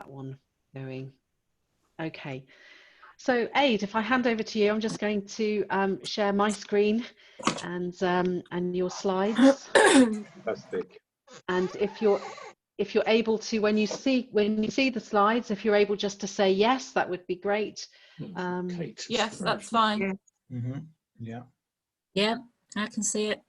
one going. Okay. So Aid, if I hand over to you, I'm just going to share my screen and your slides. Fantastic. And if you're able to, when you see the slides, if you're able just to say yes, that would be great. Yes, that's fine. Yeah. Yeah, I can see it.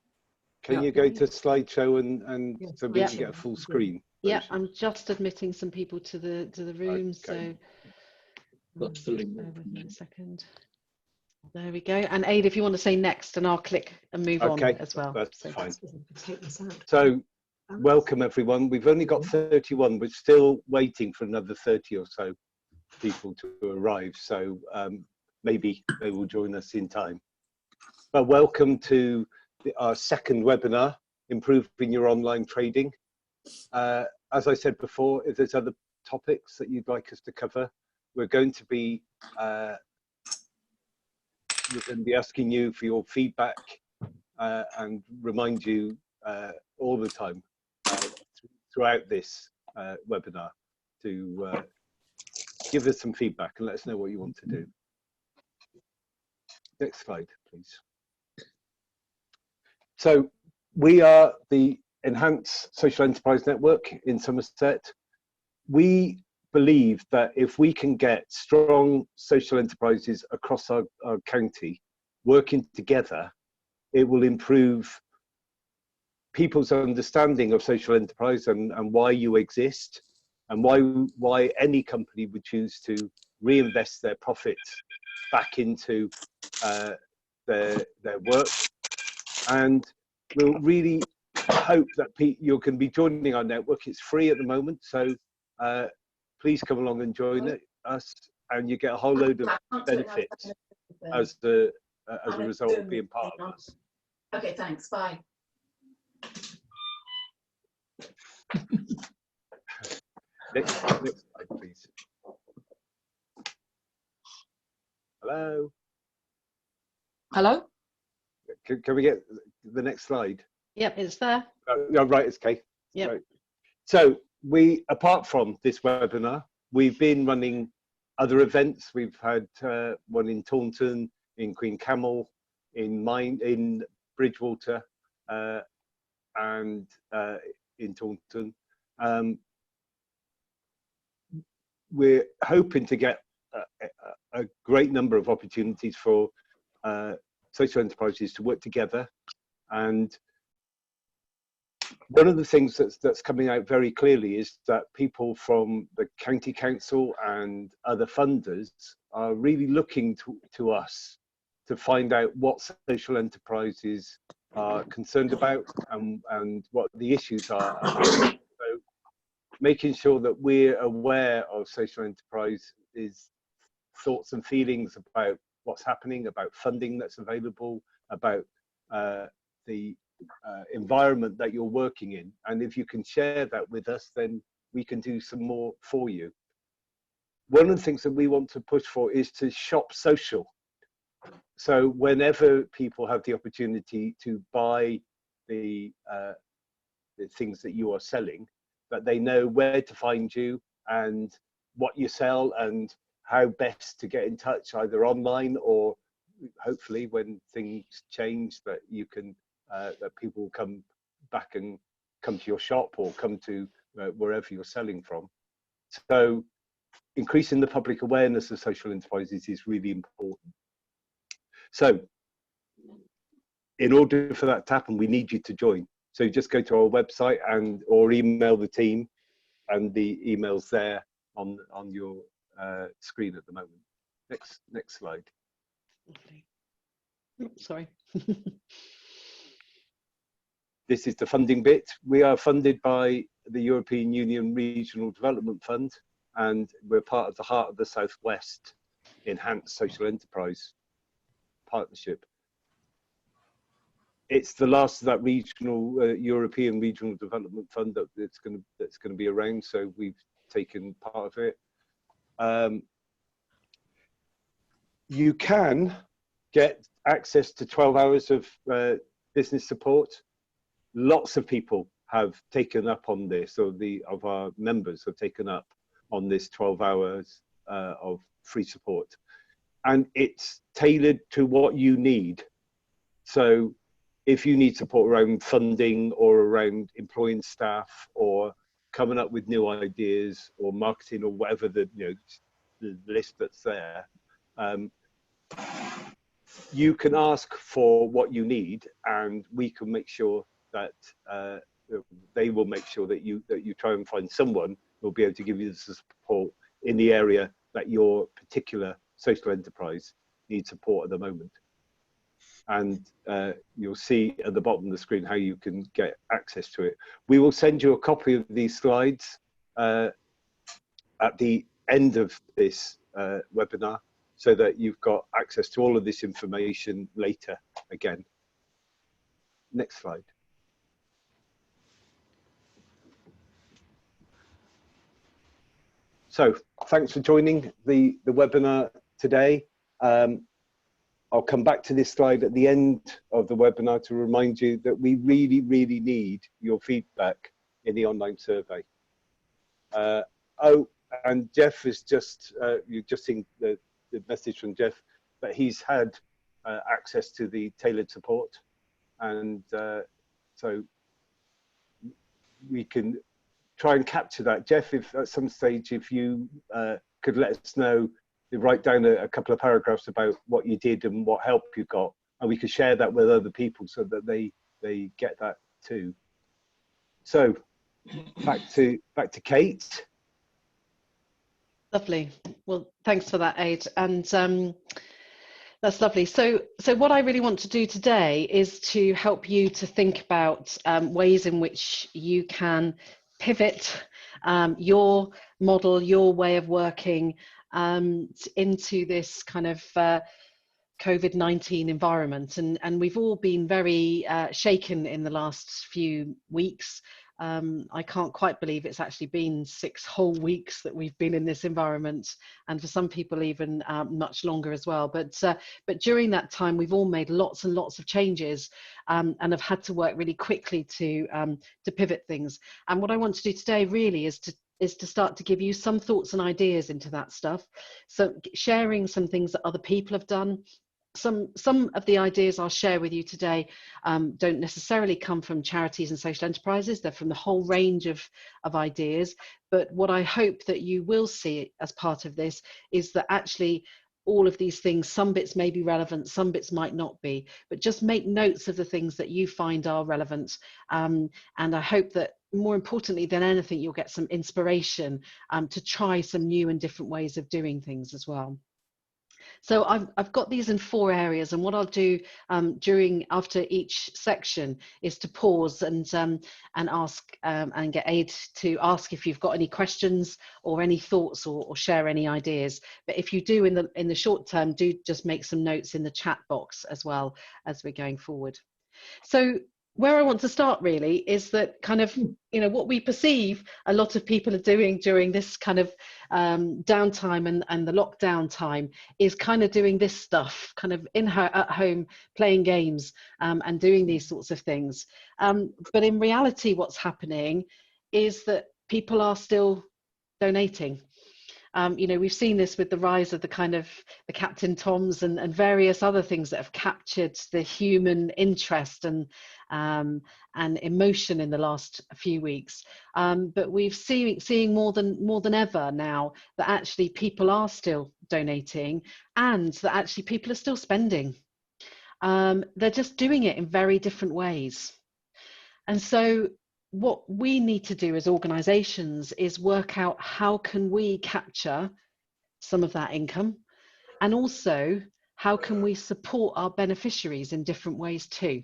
Can you go to slideshow and so we can get a full screen? Yeah, I'm just admitting some people to the room. Okay. So bear with me a second. There we go. And Aid, if you want to say next, and I'll click and move on as well. That's fine. So welcome everyone. We've only got 31. We're still waiting for another 30 or so people to arrive. So maybe they will join us in time. But welcome to our second webinar, Improving Your Online Trading. As I said before, if there's other topics that you'd like us to cover, we're going to be asking you for your feedback and remind you all the time throughout this webinar to give us some feedback and let us know what you want to do. Next slide, please. So we are the Enhanced Social Enterprise Network in Somerset. We believe that if we can get strong social enterprises across our county working together, it will improve people's understanding of social enterprise and why you exist, and why any company would choose to reinvest their profits back into their work. And we'll really hope that you can be joining our network. It's free at the moment, so please come along and join us, and you get a whole load of benefits as a result of being part of us. Okay, thanks. Bye. Next slide, please. Hello. Hello? Can we get the next slide? Yep, it's there. No, right, it's okay. Yep. Right. So we, apart from this webinar, we've been running other events. We've had one in Taunton, in Queen Camel, in Bridgewater, and in Taunton. We're hoping to get a great number of opportunities for social enterprises to work together. And one of the things that's coming out very clearly is that people from the county council and other funders are really looking to us to find out what social enterprises are concerned about and what the issues are. So making sure that we're aware of social enterprise is thoughts and feelings about what's happening, about funding that's available, about the environment that you're working in. And if you can share that with us, then we can do some more for you. One of the things that we want to push for is to shop social. So whenever people have the opportunity to buy the things that you are selling, that they know where to find you and what you sell and how best to get in touch, either online or hopefully when things change, that you can that people will come back and come to your shop or come to wherever you're selling from. So increasing the public awareness of social enterprises is really important. So in order for that to happen, we need you to join. So just go to our website or email the team, and the email's there on your screen at the moment. Next slide. Sorry. This is the funding bit. We are funded by the European Union Regional Development Fund, and we're part of the Heart of the Southwest Enhanced Social Enterprise Partnership. It's the last of that regional European Regional Development Fund that's going to be around, so we've taken part of it. You can get access to 12 hours of business support. Lots of people have taken up on this, or of our members have taken up on this 12 hours of free support. And it's tailored to what you need. So if you need support around funding or around employing staff or coming up with new ideas or marketing or whatever the list that's there, you can ask for what you need, and we can make sure that they will make sure that you try and find someone who will be able to give you the support in the area that your particular social enterprise needs support at the moment. And you'll see at the bottom of the screen how you can get access to it. We will send you a copy of these slides at the end of this webinar, so that you've got access to all of this information later again. Next slide. So thanks for joining the webinar today. I'll come back to this slide at the end of the webinar to remind you that we really, really need your feedback in the online survey. Oh, and Jeff is just, you've just seen the message from Jeff, but he's had access to the tailored support. And so we can try and capture that. Jeff, if at some stage, if you could let us know, write down a couple of paragraphs about what you did and what help you got, and we could share that with other people so that they get that too. So back to Kate. Lovely. Well, thanks for that, Aid. And that's lovely. So what I really want to do today is to help you to think about ways in which you can pivot your model, your way of working into this kind of COVID-19 environment. And we've all been very shaken in the last few weeks. I can't quite believe it's actually been 6 whole weeks that we've been in this environment, and for some people even much longer as well. But during that time, we've all made lots and lots of changes and have had to work really quickly to pivot things. And what I want to do today really is to start to give you some thoughts and ideas into that stuff. So sharing some things that other people have done. Some of the ideas I'll share with you today don't necessarily come from charities and social enterprises. They're from the whole range of ideas. But what I hope that you will see as part of this is that actually all of these things, some bits may be relevant, some bits might not be, but just make notes of the things that you find are relevant. And I hope that more importantly than anything, you'll get some inspiration to try some new and different ways of doing things as well. So I've got these in 4 areas, and what I'll do after each section is to pause and ask and get Aid to ask if you've got any questions or any thoughts or share any ideas. But if you do in the short term, do just make some notes in the chat box as well as we're going forward. So where I want to start really is that kind of, what we perceive a lot of people are doing during this kind of downtime and the lockdown time is kind of doing this stuff, kind of at home playing games and doing these sorts of things. But in reality, what's happening is that people are still donating. We've seen this with the rise of the kind of the Captain Toms and various other things that have captured the human interest and emotion in the last few weeks. But we've seeing more than ever now that actually people are still donating, and that actually people are still spending. They're just doing it in very different ways. And so what we need to do as organizations is work out how can we capture some of that income, and also how can we support our beneficiaries in different ways too.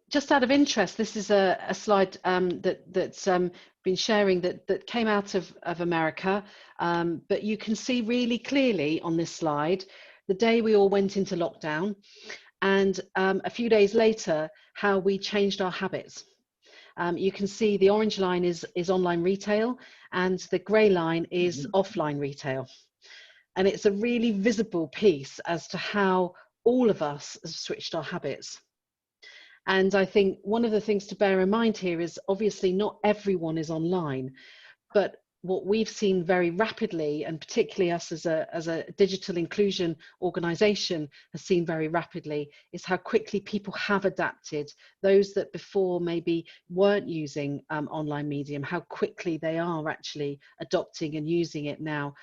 Just out of interest, this is a slide that's been sharing that came out of America, but you can see really clearly on this slide the day we all went into lockdown, and a few days later how we changed our habits. You can see the orange line is online retail, and the grey line is offline retail. And it's a really visible piece as to how all of us have switched our habits. And I think one of the things to bear in mind here is obviously not everyone is online, but what we've seen very rapidly, and particularly us as a digital inclusion organisation has seen very rapidly, is how quickly people have adapted. Those that before maybe weren't using online medium, how quickly they are actually adopting and using it now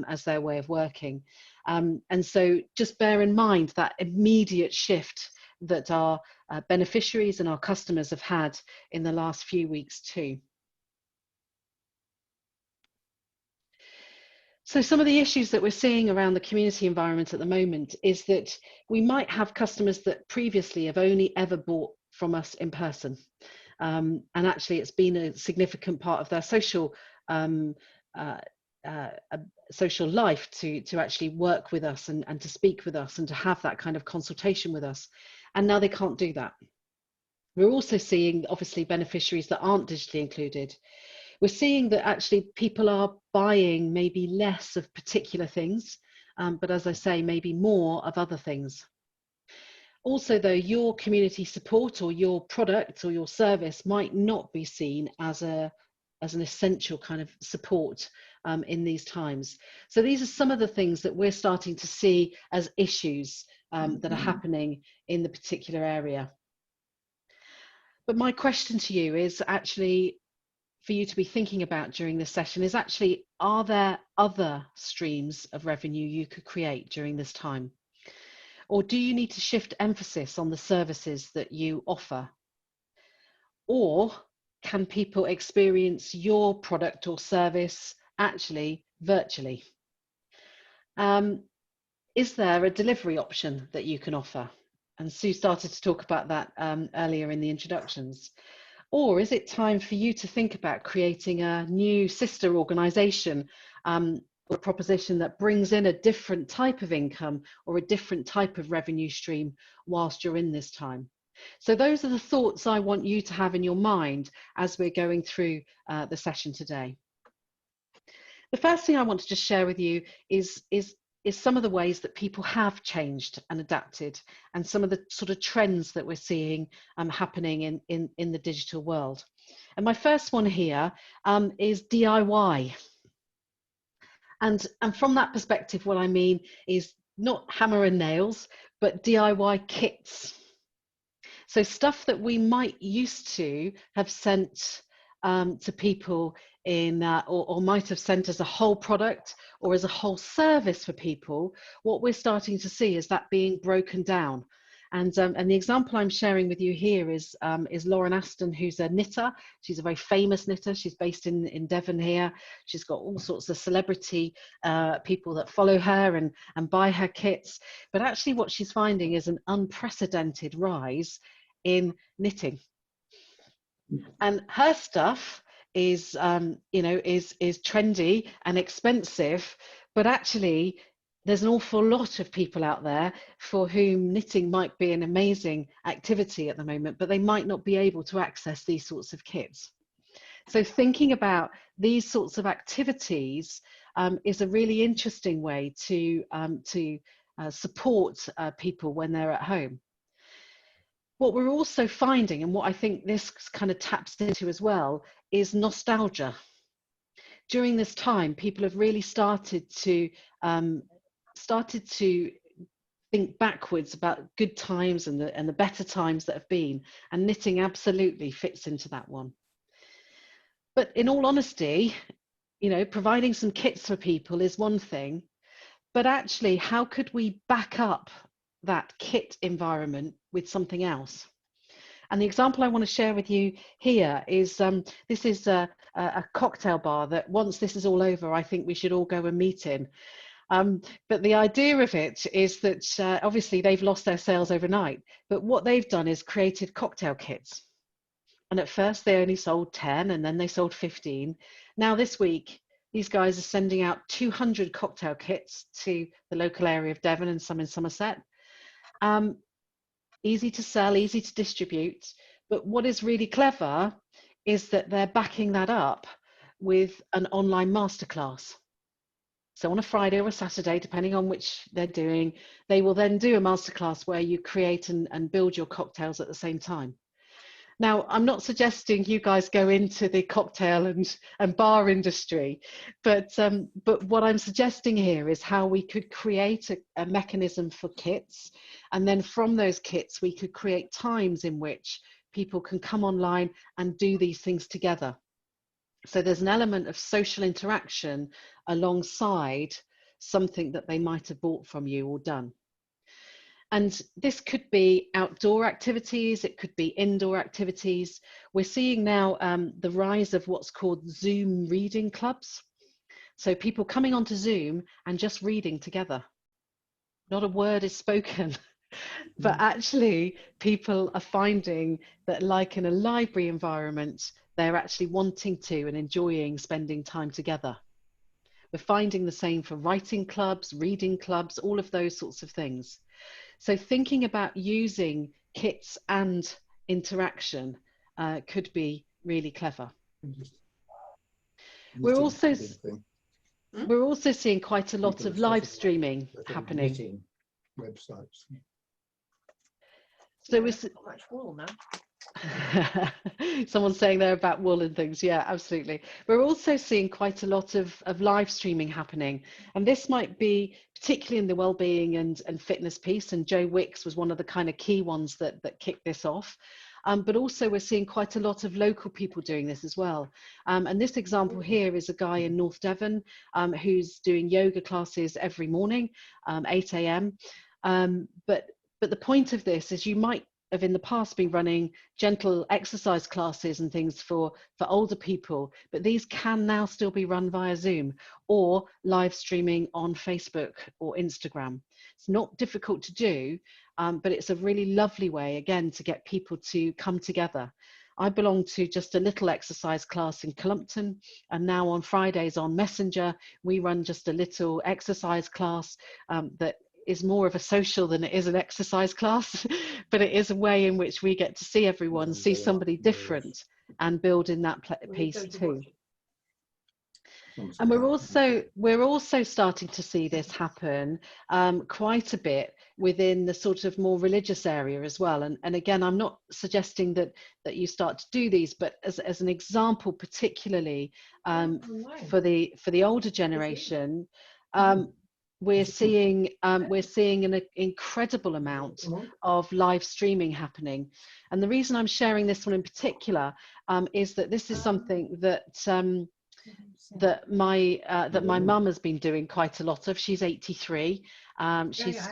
as their way of working. And so just bear in mind that immediate shift that our beneficiaries and our customers have had in the last few weeks too. So some of the issues that we're seeing around the community environment at the moment is that we might have customers that previously have only ever bought from us in person. And actually it's been a significant part of their social social life to actually work with us and to speak with us and to have that kind of consultation with us. And now they can't do that. We're also seeing obviously beneficiaries that aren't digitally included. We're seeing that actually people are buying maybe less of particular things, but as I say, maybe more of other things. Also though, your community support or your product or your service might not be seen as an essential kind of support in these times. So these are some of the things that we're starting to see as issues that are happening in the particular area. But my question to you is actually, for you to be thinking about during this session is actually, are there other streams of revenue you could create during this time? Or do you need to shift emphasis on the services that you offer? Or can people experience your product or service actually virtually? Is there a delivery option that you can offer? And Sue started to talk about that earlier in the introductions. Or is it time for you to think about creating a new sister organisation or a proposition that brings in a different type of income or a different type of revenue stream whilst you're in this time? So those are the thoughts I want you to have in your mind as we're going through the session today. The first thing I want to just share with you is some of the ways that people have changed and adapted, and some of the sort of trends that we're seeing happening in the digital world. And my first one here is DIY. And from that perspective, what I mean is not hammer and nails, but DIY kits. So stuff that we might used to have sent to people in or might have sent as a whole product or as a whole service for people. What we're starting to see is that being broken down. And the example I'm sharing with you here is Lauren Aston, who's a knitter. She's a very famous knitter. She's based in Devon here. She's got all sorts of celebrity people that follow her and buy her kits. But actually what she's finding is an unprecedented rise in knitting. And her stuff is is trendy and expensive, but actually there's an awful lot of people out there for whom knitting might be an amazing activity at the moment, but they might not be able to access these sorts of kits. So thinking about these sorts of activities is a really interesting way to support people when they're at home. What we're also finding, and what I think this kind of taps into as well, is nostalgia. During this time, people have really started to think backwards about good times and the better times that have been, and knitting absolutely fits into that one. But in all honesty, providing some kits for people is one thing, but actually, how could we back up that kit environment with something else? And the example I want to share with you here is this is a cocktail bar that once this is all over, I think we should all go and meet in. But the idea of it is that obviously they've lost their sales overnight, but what they've done is created cocktail kits. And at first they only sold 10 and then they sold 15. Now this week, these guys are sending out 200 cocktail kits to the local area of Devon and some in Somerset. Easy to sell, easy to distribute. But what is really clever is that they're backing that up with an online masterclass. So on a Friday or a Saturday, depending on which they're doing, they will then do a masterclass where you create and build your cocktails at the same time. Now, I'm not suggesting you guys go into the cocktail and bar industry, but what I'm suggesting here is how we could create a mechanism for kits, and then from those kits we could create times in which people can come online and do these things together. So there's an element of social interaction alongside something that they might have bought from you or done. And this could be outdoor activities, it could be indoor activities. We're seeing now the rise of what's called Zoom reading clubs. So people coming onto Zoom and just reading together. Not a word is spoken, but actually people are finding that, like in a library environment, they're actually wanting to and enjoying spending time together. We're finding the same for writing clubs, reading clubs, all of those sorts of things. So thinking about using kits and interaction could be really clever. We're also seeing quite a lot of live streaming happening. Websites. So we're someone's saying there about wool and things. Yeah, absolutely. We're also seeing quite a lot of live streaming happening, and this might be particularly in the well-being and fitness piece, and Joe Wicks was one of the kind of key ones that kicked this off. But also we're seeing quite a lot of local people doing this as well. And this example here is a guy in North Devon who's doing yoga classes every morning, 8 a.m. But the point of this is you might have in the past been running gentle exercise classes and things for older people, but these can now still be run via Zoom or live streaming on Facebook or Instagram. It's not difficult to do, but it's a really lovely way, again, to get people to come together. I belong to just a little exercise class in Clumpton, and now on Fridays on Messenger, we run just a little exercise class that is more of a social than it is an exercise class, but it is a way in which we get to see everyone, see somebody different, and build in that piece too. And we're also starting to see this happen quite a bit within the sort of more religious area as well. And again, I'm not suggesting that you start to do these, but as an example, particularly for the older generation, we're seeing an incredible amount of live streaming happening. And the reason I'm sharing this one in particular is that this is something that that my mum has been doing quite a lot of. She's 83. She's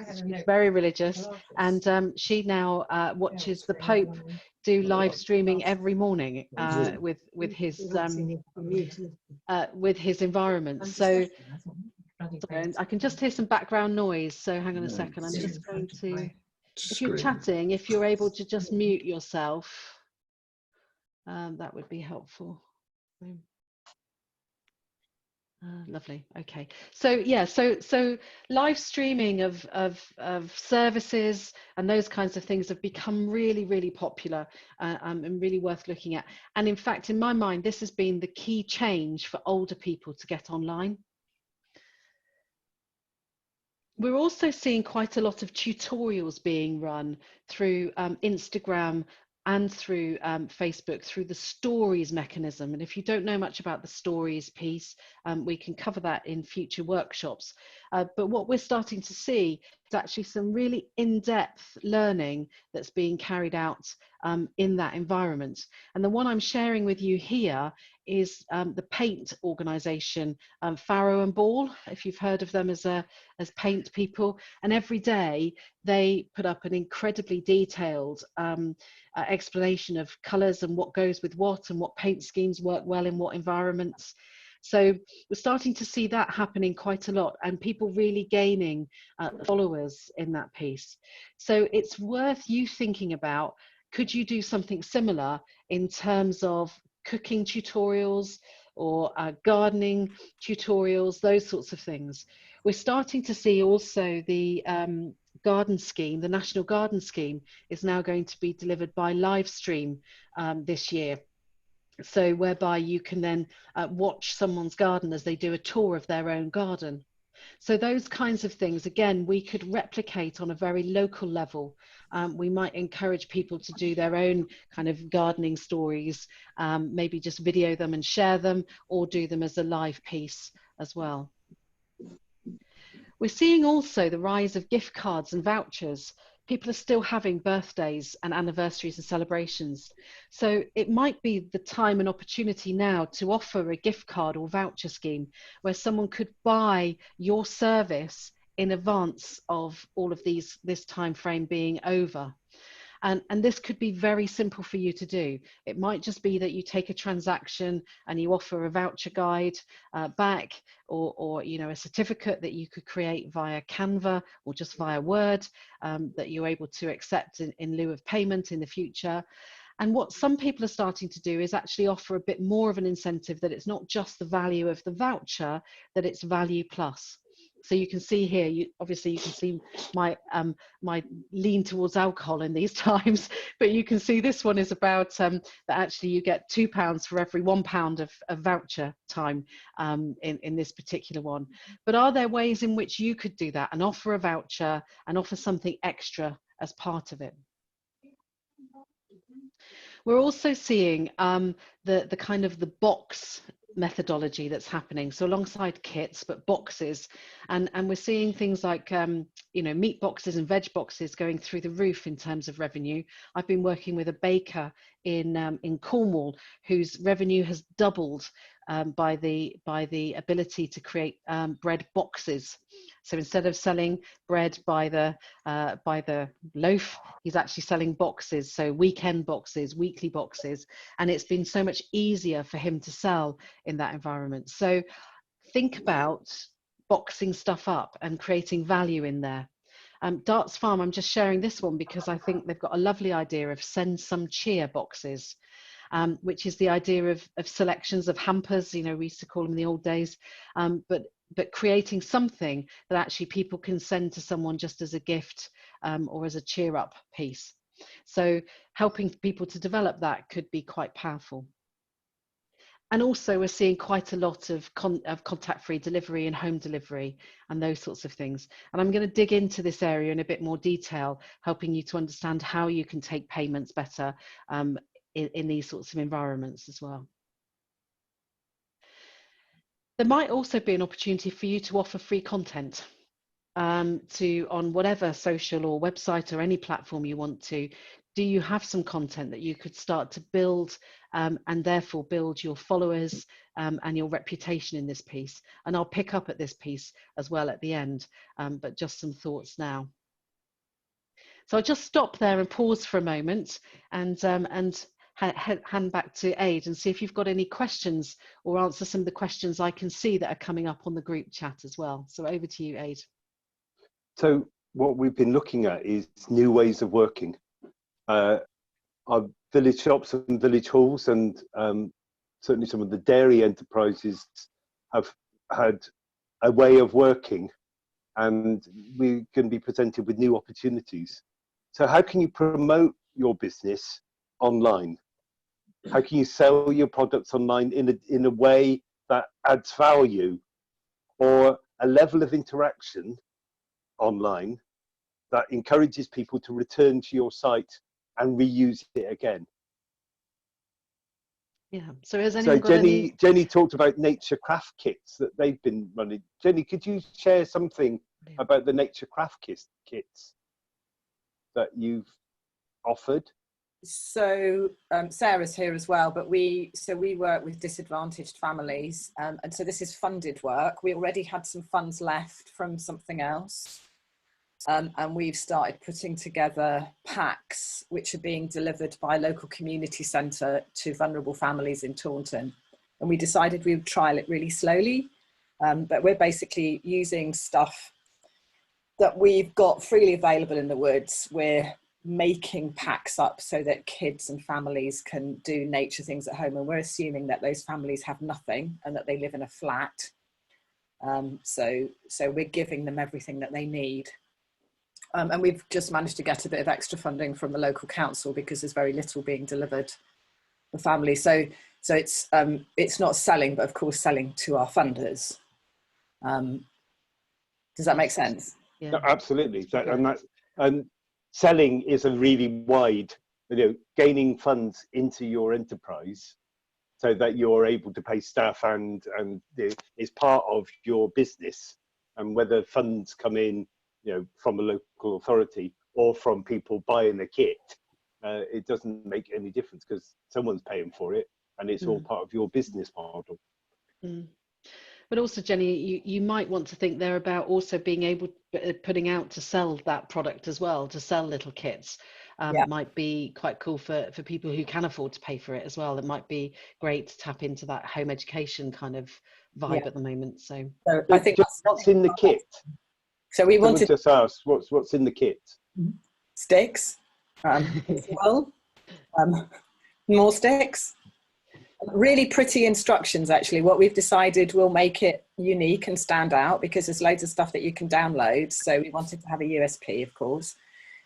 very religious, and she now watches the Pope do live streaming every morning with his environment. So sorry, I can just hear some background noise. So hang on a second. I'm just going to, if you're chatting, if you're able to just mute yourself, that would be helpful. Lovely. Okay. So yeah, so live streaming of services and those kinds of things have become really, really popular and really worth looking at. And in fact, in my mind, this has been the key change for older people to get online. We're also seeing quite a lot of tutorials being run through Instagram and through Facebook, through the stories mechanism. And if you don't know much about the stories piece, we can cover that in future workshops. But what we're starting to see is actually some really in-depth learning that's being carried out in that environment. And the one I'm sharing with you here is the paint organisation, Farrow and Ball, if you've heard of them as paint people. And every day they put up an incredibly detailed explanation of colours and what goes with what and what paint schemes work well in what environments. So we're starting to see that happening quite a lot, and people really gaining followers in that piece. So it's worth you thinking about, could you do something similar in terms of cooking tutorials or gardening tutorials, those sorts of things. We're starting to see also the garden scheme, the National Garden Scheme is now going to be delivered by live stream this year. So whereby you can then watch someone's garden as they do a tour of their own garden. So those kinds of things, again, we could replicate on a very local level. We might encourage people to do their own kind of gardening stories, maybe just video them and share them, or do them as a live piece as well. We're seeing also the rise of gift cards and vouchers. People are still having birthdays and anniversaries and celebrations. So it might be the time and opportunity now to offer a gift card or voucher scheme where someone could buy your service in advance of all of this time frame being over. And this could be very simple for you to do. It might just be that you take a transaction and you offer a voucher guide back, or you know, a certificate that you could create via Canva or just via Word that you're able to accept in lieu of payment in the future. And what some people are starting to do is actually offer a bit more of an incentive, that it's not just the value of the voucher, that it's value plus. So you can see here, obviously you can see my my lean towards alcohol in these times, but you can see this one is about that actually you get £2 for every £1 of voucher time in this particular one. But are there ways in which you could do that and offer a voucher and offer something extra as part of it? We're also seeing the kind of the box methodology that's happening, so alongside kits but boxes, and we're seeing things like you know, meat boxes and veg boxes going through the roof in terms of revenue. I've been working with a baker in Cornwall whose revenue has doubled by the ability to create bread boxes. So instead of selling bread by the loaf, he's actually selling boxes, so weekend boxes, weekly boxes, and it's been so much easier for him to sell in that environment. So think about boxing stuff up and creating value in there. Darts Farm, I'm just sharing this one because I think they've got a lovely idea of send some cheer boxes. Which is the idea of selections of hampers, you know, we used to call them in the old days, but creating something that actually people can send to someone just as a gift or as a cheer up piece. So helping people to develop that could be quite powerful. And also we're seeing quite a lot of contact-free delivery and home delivery and those sorts of things. And I'm going to dig into this area in a bit more detail, helping you to understand how you can take payments better in these sorts of environments as well. There might also be an opportunity for you to offer free content on whatever social or website or any platform you want to. Do you have some content that you could start to build and therefore build your followers and your reputation in this piece? And I'll pick up at this piece as well at the end, but just some thoughts now. So I'll just stop there and pause for a moment and hand back to Aid and see if you've got any questions or answer some of the questions I can see that are coming up on the group chat as well. So over to you, Aid. So what we've been looking at is new ways of working. Our village shops and village halls, and certainly some of the dairy enterprises have had a way of working, and we're going to be presented with new opportunities. So how can you promote your business online? How can you sell your products online in a way that adds value, or a level of interaction online that encourages people to return to your site and reuse it again? Yeah. So has anyone got Jenny talked about nature craft kits that they've been running. Jenny, could you share something about the nature craft kits that you've offered? So Sarah's here as well, but we work with disadvantaged families, and so this is funded work. We already had some funds left from something else, and we've started putting together packs which are being delivered by a local community centre to vulnerable families in Taunton. And we decided we would trial it really slowly, but we're basically using stuff that we've got freely available in the woods. We're making packs up so that kids and families can do nature things at home, and we're assuming that those families have nothing and that they live in a flat, so we're giving them everything that they need, and we've just managed to get a bit of extra funding from the local council because there's very little being delivered for families, so it's not selling, but of course selling to our funders. Does that make sense? Yeah. No, absolutely. And selling is a really wide, gaining funds into your enterprise so that you're able to pay staff and is part of your business. And whether funds come in, from a local authority or from people buying the kit, it doesn't make any difference because someone's paying for it and it's all part of your business model. But also, Jenny, you might want to think there about also being able putting out to sell that product as well, to sell little kits. Might be quite cool for people who can afford to pay for it as well. It might be great to tap into that home education kind of vibe at the moment. So I think what's in the kit? So we wanted just ask what's in the kit. Sticks, more sticks. Really pretty instructions, actually. What we've decided will make it unique and stand out because there's loads of stuff that you can download. So we wanted to have a USP, of course.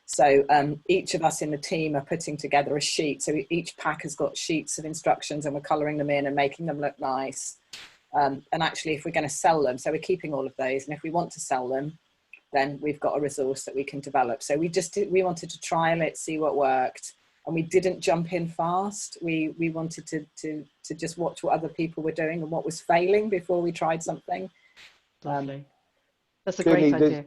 So each of us in the team are putting together a sheet. So each pack has got sheets of instructions and we're colouring them in and making them look nice. And actually, if we're going to sell them, so we're keeping all of those. And if we want to sell them, then we've got a resource that we can develop. So we wanted to trial it, see what worked. And we didn't jump in fast. We wanted to just watch what other people were doing and what was failing before we tried something. Lovely. That's a great idea.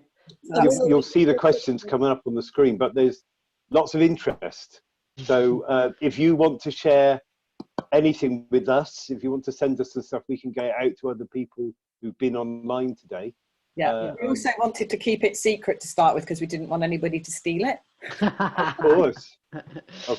You'll see the questions coming up on the screen, but there's lots of interest. So if you want to share anything with us, if you want to send us some stuff, we can get it out to other people who've been online today. We also wanted to keep it secret to start with because we didn't want anybody to steal it. Of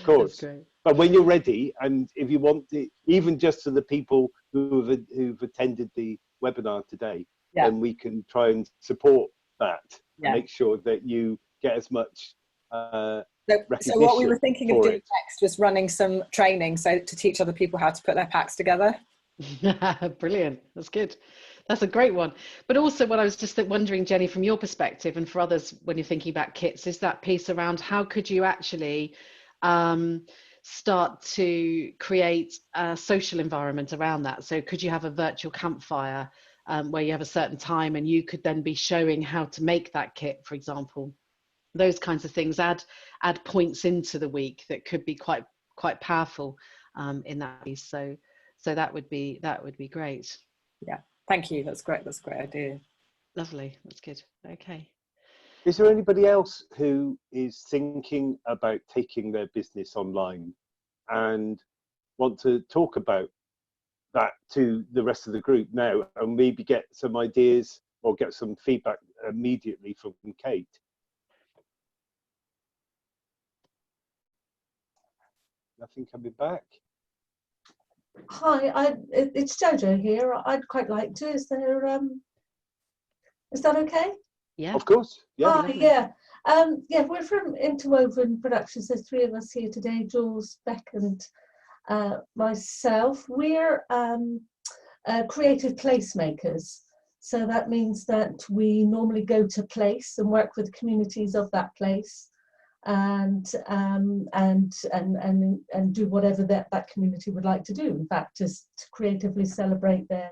course. But when you're ready, and if you want to, even just to the people who've attended the webinar today, then we can try and support that. And make sure that you get as much so what we were thinking of doing next was running some training to teach other people how to put their packs together. Brilliant. That's good. That's a great one. But also what I was just wondering, Jenny, from your perspective and for others when you're thinking about kits, is that piece around how could you actually start to create a social environment around that? So could you have a virtual campfire where you have a certain time and you could then be showing how to make that kit, for example? Those kinds of things add points into the week that could be quite powerful in that piece. So that would be great. Yeah. Thank you. That's great. That's a great idea. Lovely. That's good. Okay. Is there anybody else who is thinking about taking their business online and want to talk about that to the rest of the group now and maybe get some ideas or get some feedback immediately from Kate? Nothing coming back. Hi, it's Jojo here. I'd quite like to. Is that okay? Yeah. Of course. Yeah. Hi, we're from Interwoven Productions. There's three of us here today, Jules, Beck and myself. We're creative placemakers. So that means that we normally go to place and work with communities of that place. And do whatever that community would like to do. In fact, just to creatively celebrate their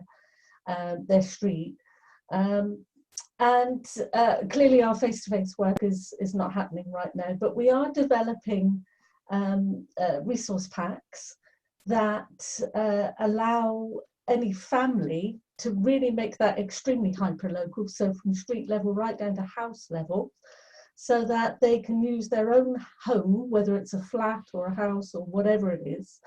street. Clearly, our face-to-face work is not happening right now. But we are developing resource packs that allow any family to really make that extremely hyper-local. So from street level right down to house level. So that they can use their own home, whether it's a flat or a house or whatever it is,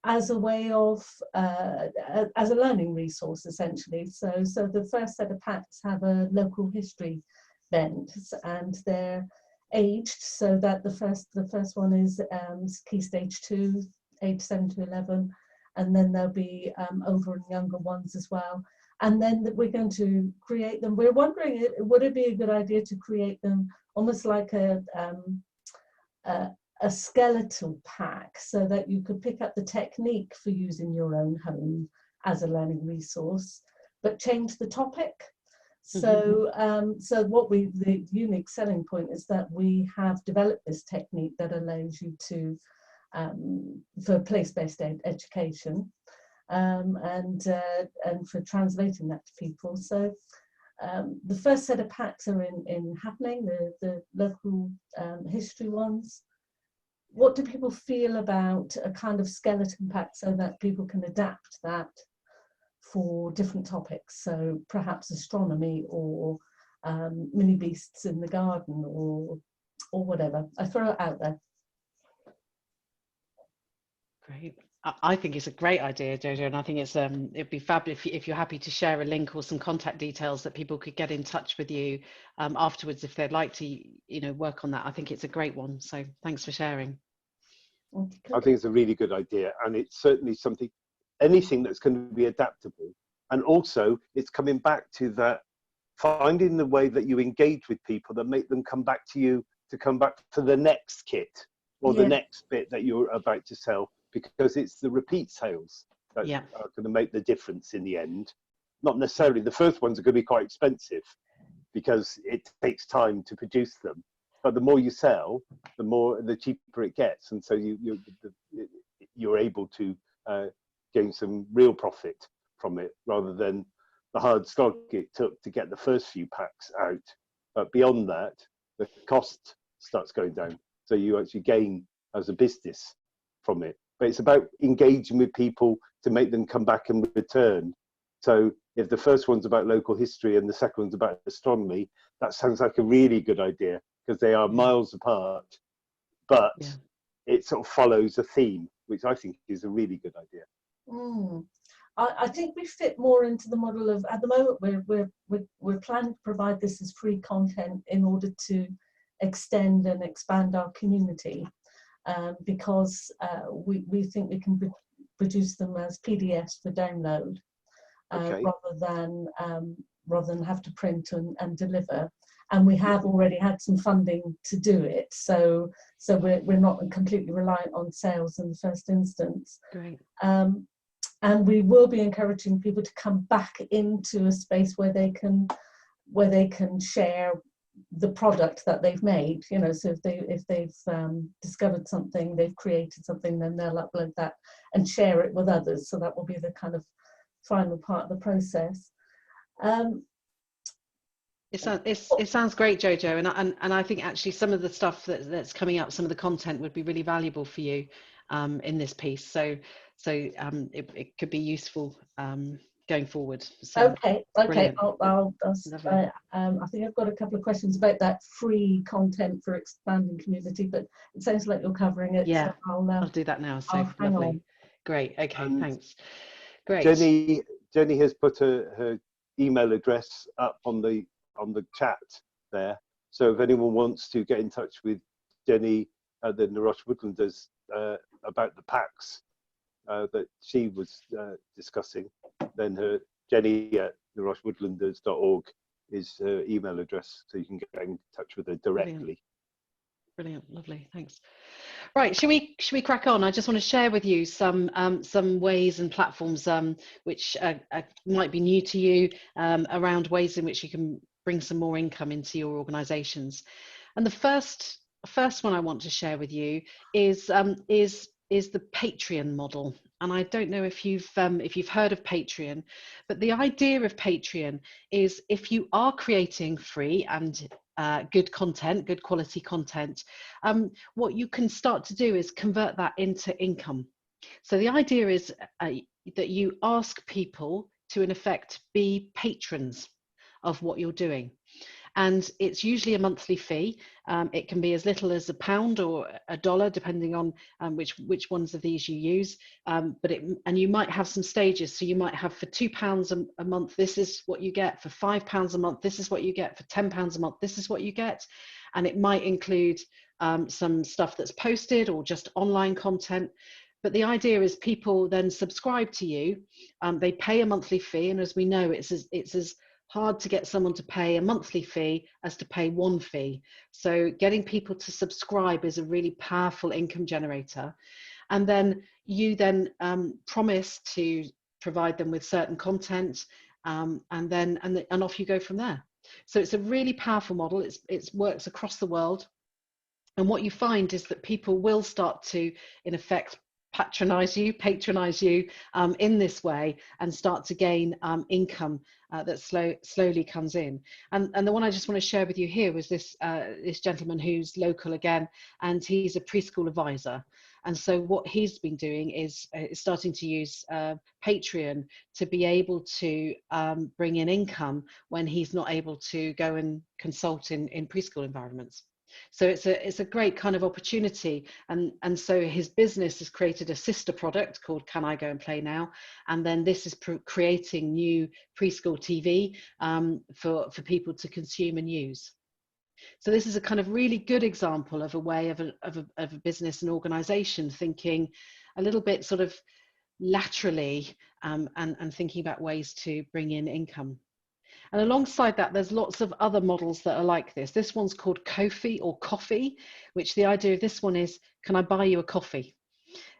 as a way of, as a learning resource, essentially. So the first set of packs have a local history bent, and they're aged, so that the first one is Key Stage 2, age 7 to 11, and then there'll be older and younger ones as well. And then we're going to create them. We're wondering, would it be a good idea to create them almost like a skeletal pack, so that you could pick up the technique for using your own home as a learning resource, but change the topic. So, the unique selling point is that we have developed this technique that allows you to, for place-based education. And for translating that to people. So The first set of packs are in happening, the local history ones. What do people feel about a kind of skeleton pack so that people can adapt that for different topics? So perhaps astronomy or mini beasts in the garden or whatever. I throw it out there. Great. I think it's a great idea, Jojo, and I think it's it'd be fabulous if you're happy to share a link or some contact details that people could get in touch with you afterwards if they'd like to, you know, work on that. I think it's a great one. So thanks for sharing. I think it's a really good idea, and it's certainly something, anything that's going to be adaptable, and also it's coming back to that, finding the way that you engage with people that make them come back to you to come back for the next kit or the next bit that you're about to sell, because it's the repeat sales that are going to make the difference in the end. Not necessarily, the first ones are going to be quite expensive because it takes time to produce them. But the more you sell, the cheaper it gets. And so you're able to gain some real profit from it rather than the hard slog it took to get the first few packs out. But beyond that, the cost starts going down. So you actually gain as a business from it. But it's about engaging with people to make them come back and return. So if the first one's about local history and the second one's about astronomy, that sounds like a really good idea because they are miles apart, but it sort of follows a theme, which I think is a really good idea. I think we fit more into the model of, at the moment, we're planning to provide this as free content in order to extend and expand our community. Because we think we can produce them as PDFs for download rather than have to print and deliver. And we have already had some funding to do it, so we're not completely reliant on sales in the first instance. Great. And we will be encouraging people to come back into a space where they can share the product that they've made, you know. So if they've discovered something, they've created something, then they'll upload that and share it with others. So that will be the kind of final part of the process. It sounds great, Jojo, and I think actually some of the stuff that's coming up, some of the content would be really valuable for you in this piece. So it could be useful going forward. So, okay. Brilliant. I think I've got a couple of questions about that free content for expanding community, but it sounds like you're covering it. Yeah, so I'll do that now. So hang lovely. on. Great. Okay, thanks. Great. Jenny has put her email address up on the chat there. So if anyone wants to get in touch with Jenny at the Narosh Woodlanders about the packs that she was discussing, then her Jenny at naroshwoodlanders.org is her email address, so you can get in touch with her directly. Brilliant, lovely, thanks. Right, should we crack on? I just want to share with you some ways and platforms which might be new to you around ways in which you can bring some more income into your organisations. And the first one I want to share with you is the Patreon model. And I don't know if you've heard of Patreon, but the idea of Patreon is if you are creating free and good content, good quality content, what you can start to do is convert that into income. So the idea is that you ask people to, in effect, be patrons of what you're doing. And it's usually a monthly fee. It can be as little as £1 or $1, depending on which ones of these you use. And you might have some stages. So you might have for £2 a month, this is what you get. For £5 a month, this is what you get. For £10 a month, this is what you get. And it might include some stuff that's posted or just online content. But the idea is people then subscribe to you. They pay a monthly fee, and as we know, it's as hard to get someone to pay a monthly fee as to pay one fee. So getting people to subscribe is a really powerful income generator. And then you then promise to provide them with certain content, and off you go from there. So it's a really powerful model. It works across the world. And what you find is that people will start to, in effect, patronize you in this way and start to gain income that slowly comes in. And the one I just want to share with you here was this this gentleman who's local again, and he's a preschool advisor. And so what he's been doing is starting to use Patreon to be able to bring in income when he's not able to go and consult in preschool environments. So it's a great kind of opportunity, and so his business has created a sister product called Can I Go and Play Now, and then this is creating new preschool TV for people to consume and use. So this is a kind of really good example of a way of a business and organization thinking a little bit sort of laterally and thinking about ways to bring in income. And alongside that, there's lots of other models that are like this. This one's called Ko-fi or coffee, which the idea of this one is, can I buy you a coffee?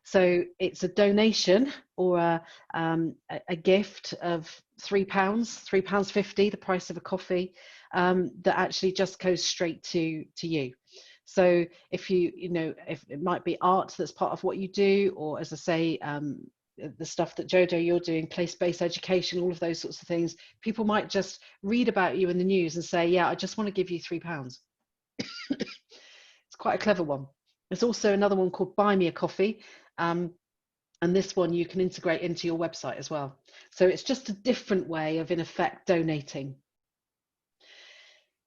So it's a donation or a gift of £3, £3.50, the price of a coffee, that actually just goes straight to you. So if if it might be art that's part of what you do, or as I say, the stuff that Jojo you're doing, place-based education, all of those sorts of things, people might just read about you in the news and say, yeah, I just want to give you £3. It's quite a clever one. There's also another one called Buy Me a Coffee, and this one you can integrate into your website as well. So it's just a different way of, in effect, donating.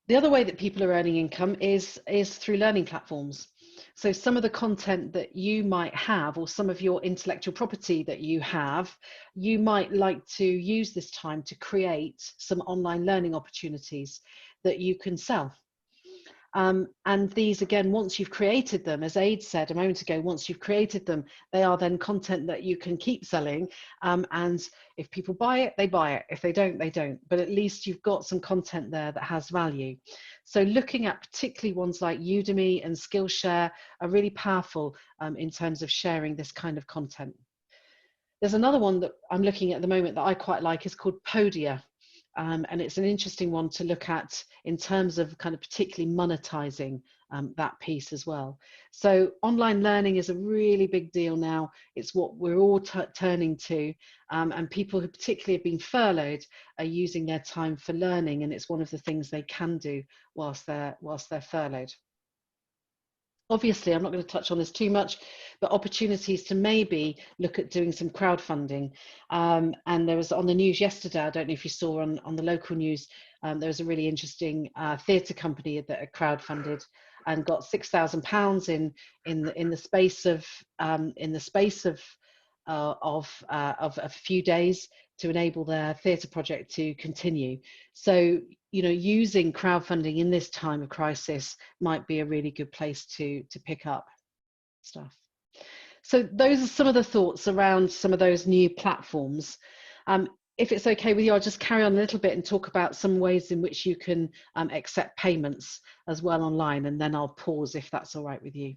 The other way that people are earning income is through learning platforms. So some of the content that you might have, or some of your intellectual property that you have, you might like to use this time to create some online learning opportunities that you can sell. And these, again, once you've created them, as Aid said a moment ago, once you've created them, they are then content that you can keep selling. And if people buy it, they buy it. If they don't, they don't. But at least you've got some content there that has value. So looking at particularly ones like Udemy and Skillshare are really powerful in terms of sharing this kind of content. There's another one that I'm looking at the moment that I quite like, is called Podia. And it's an interesting one to look at in terms of kind of particularly monetizing that piece as well. So online learning is a really big deal now. It's what we're all turning to, and people who particularly have been furloughed are using their time for learning, and it's one of the things they can do whilst they're furloughed. Obviously, I'm not going to touch on this too much, but opportunities to maybe look at doing some crowdfunding. And there was on the news yesterday, I don't know if you saw on the local news, there was a really interesting theatre company that crowdfunded and got £6,000 in the space of a few days to enable their theatre project to continue. So, using crowdfunding in this time of crisis might be a really good place to pick up stuff. So those are some of the thoughts around some of those new platforms. If it's okay with you, I'll just carry on a little bit and talk about some ways in which you can accept payments as well online, and then I'll pause if that's all right with you.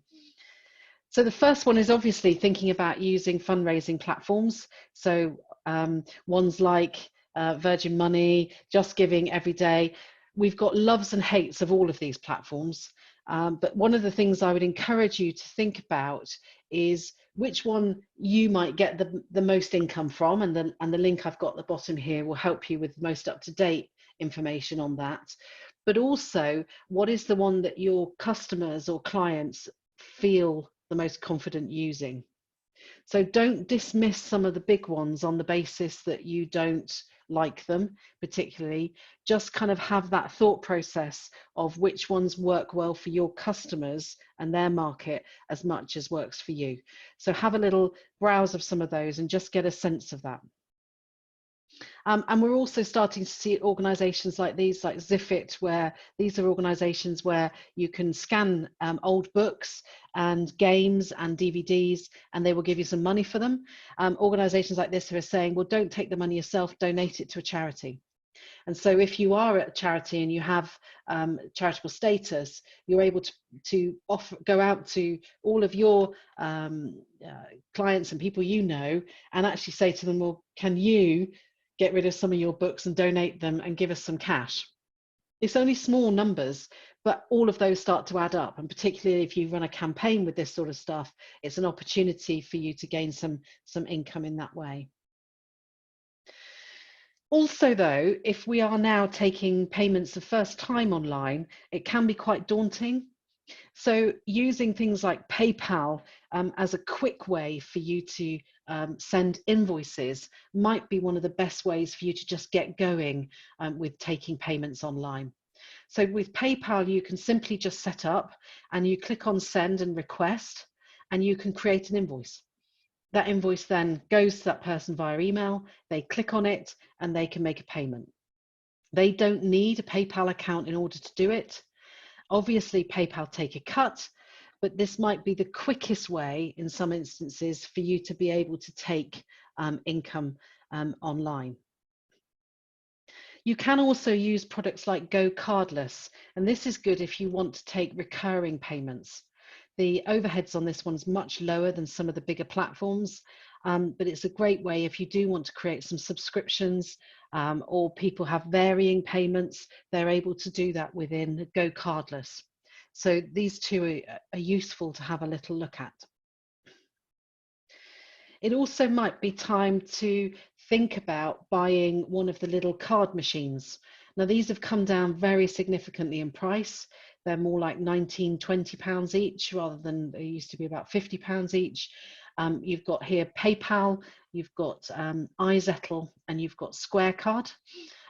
So the first one is obviously thinking about using fundraising platforms. So ones like Virgin Money, Just Giving, Everyday. We've got loves and hates of all of these platforms. But one of the things I would encourage you to think about is which one you might get the most income from, and the link I've got at the bottom here will help you with the most up-to-date information on that. But also, what is the one that your customers or clients feel the most confident using? So don't dismiss some of the big ones on the basis that you don't like them particularly. Just kind of have that thought process of which ones work well for your customers and their market as much as works for you. So have a little browse of some of those and just get a sense of that. And we're also starting to see organisations like these, like Zifit, where these are organisations where you can scan old books and games and DVDs, and they will give you some money for them. Organisations like this are saying, well, don't take the money yourself, donate it to a charity. And so if you are at a charity and you have charitable status, you're able to go out to all of your clients and people you know and actually say to them, well, can you get rid of some of your books and donate them and give us some cash? It's only small numbers, but all of those start to add up. And particularly if you run a campaign with this sort of stuff, it's an opportunity for you to gain some income in that way. Also, though, if we are now taking payments the first time online, it can be quite daunting. So using things like PayPal as a quick way for you to send invoices might be one of the best ways for you to just get going with taking payments online. So with PayPal, you can simply just set up and you click on send and request, and you can create an invoice. That invoice then goes to that person via email, they click on it and they can make a payment. They don't need a PayPal account in order to do it. Obviously, PayPal take a cut, but this might be the quickest way in some instances for you to be able to take income online. You can also use products like Go Cardless, and this is good if you want to take recurring payments. The overheads on this one's much lower than some of the bigger platforms, but it's a great way if you do want to create some subscriptions or people have varying payments, they're able to do that within Go Cardless. So these two are useful to have a little look at. It also might be time to think about buying one of the little card machines. Now these have come down very significantly in price. They're more like £19–20 each rather than they used to be about £50 each. You've got here PayPal, you've got iZettle, and you've got Square Card.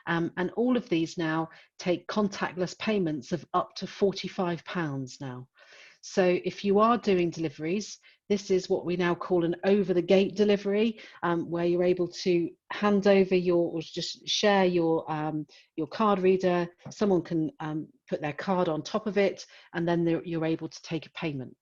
And all of these now take contactless payments of up to £45 now. So if you are doing deliveries, this is what we now call an over-the-gate delivery, where you're able to hand over or just share your card reader. Someone can put their card on top of it, and then you're able to take a payment.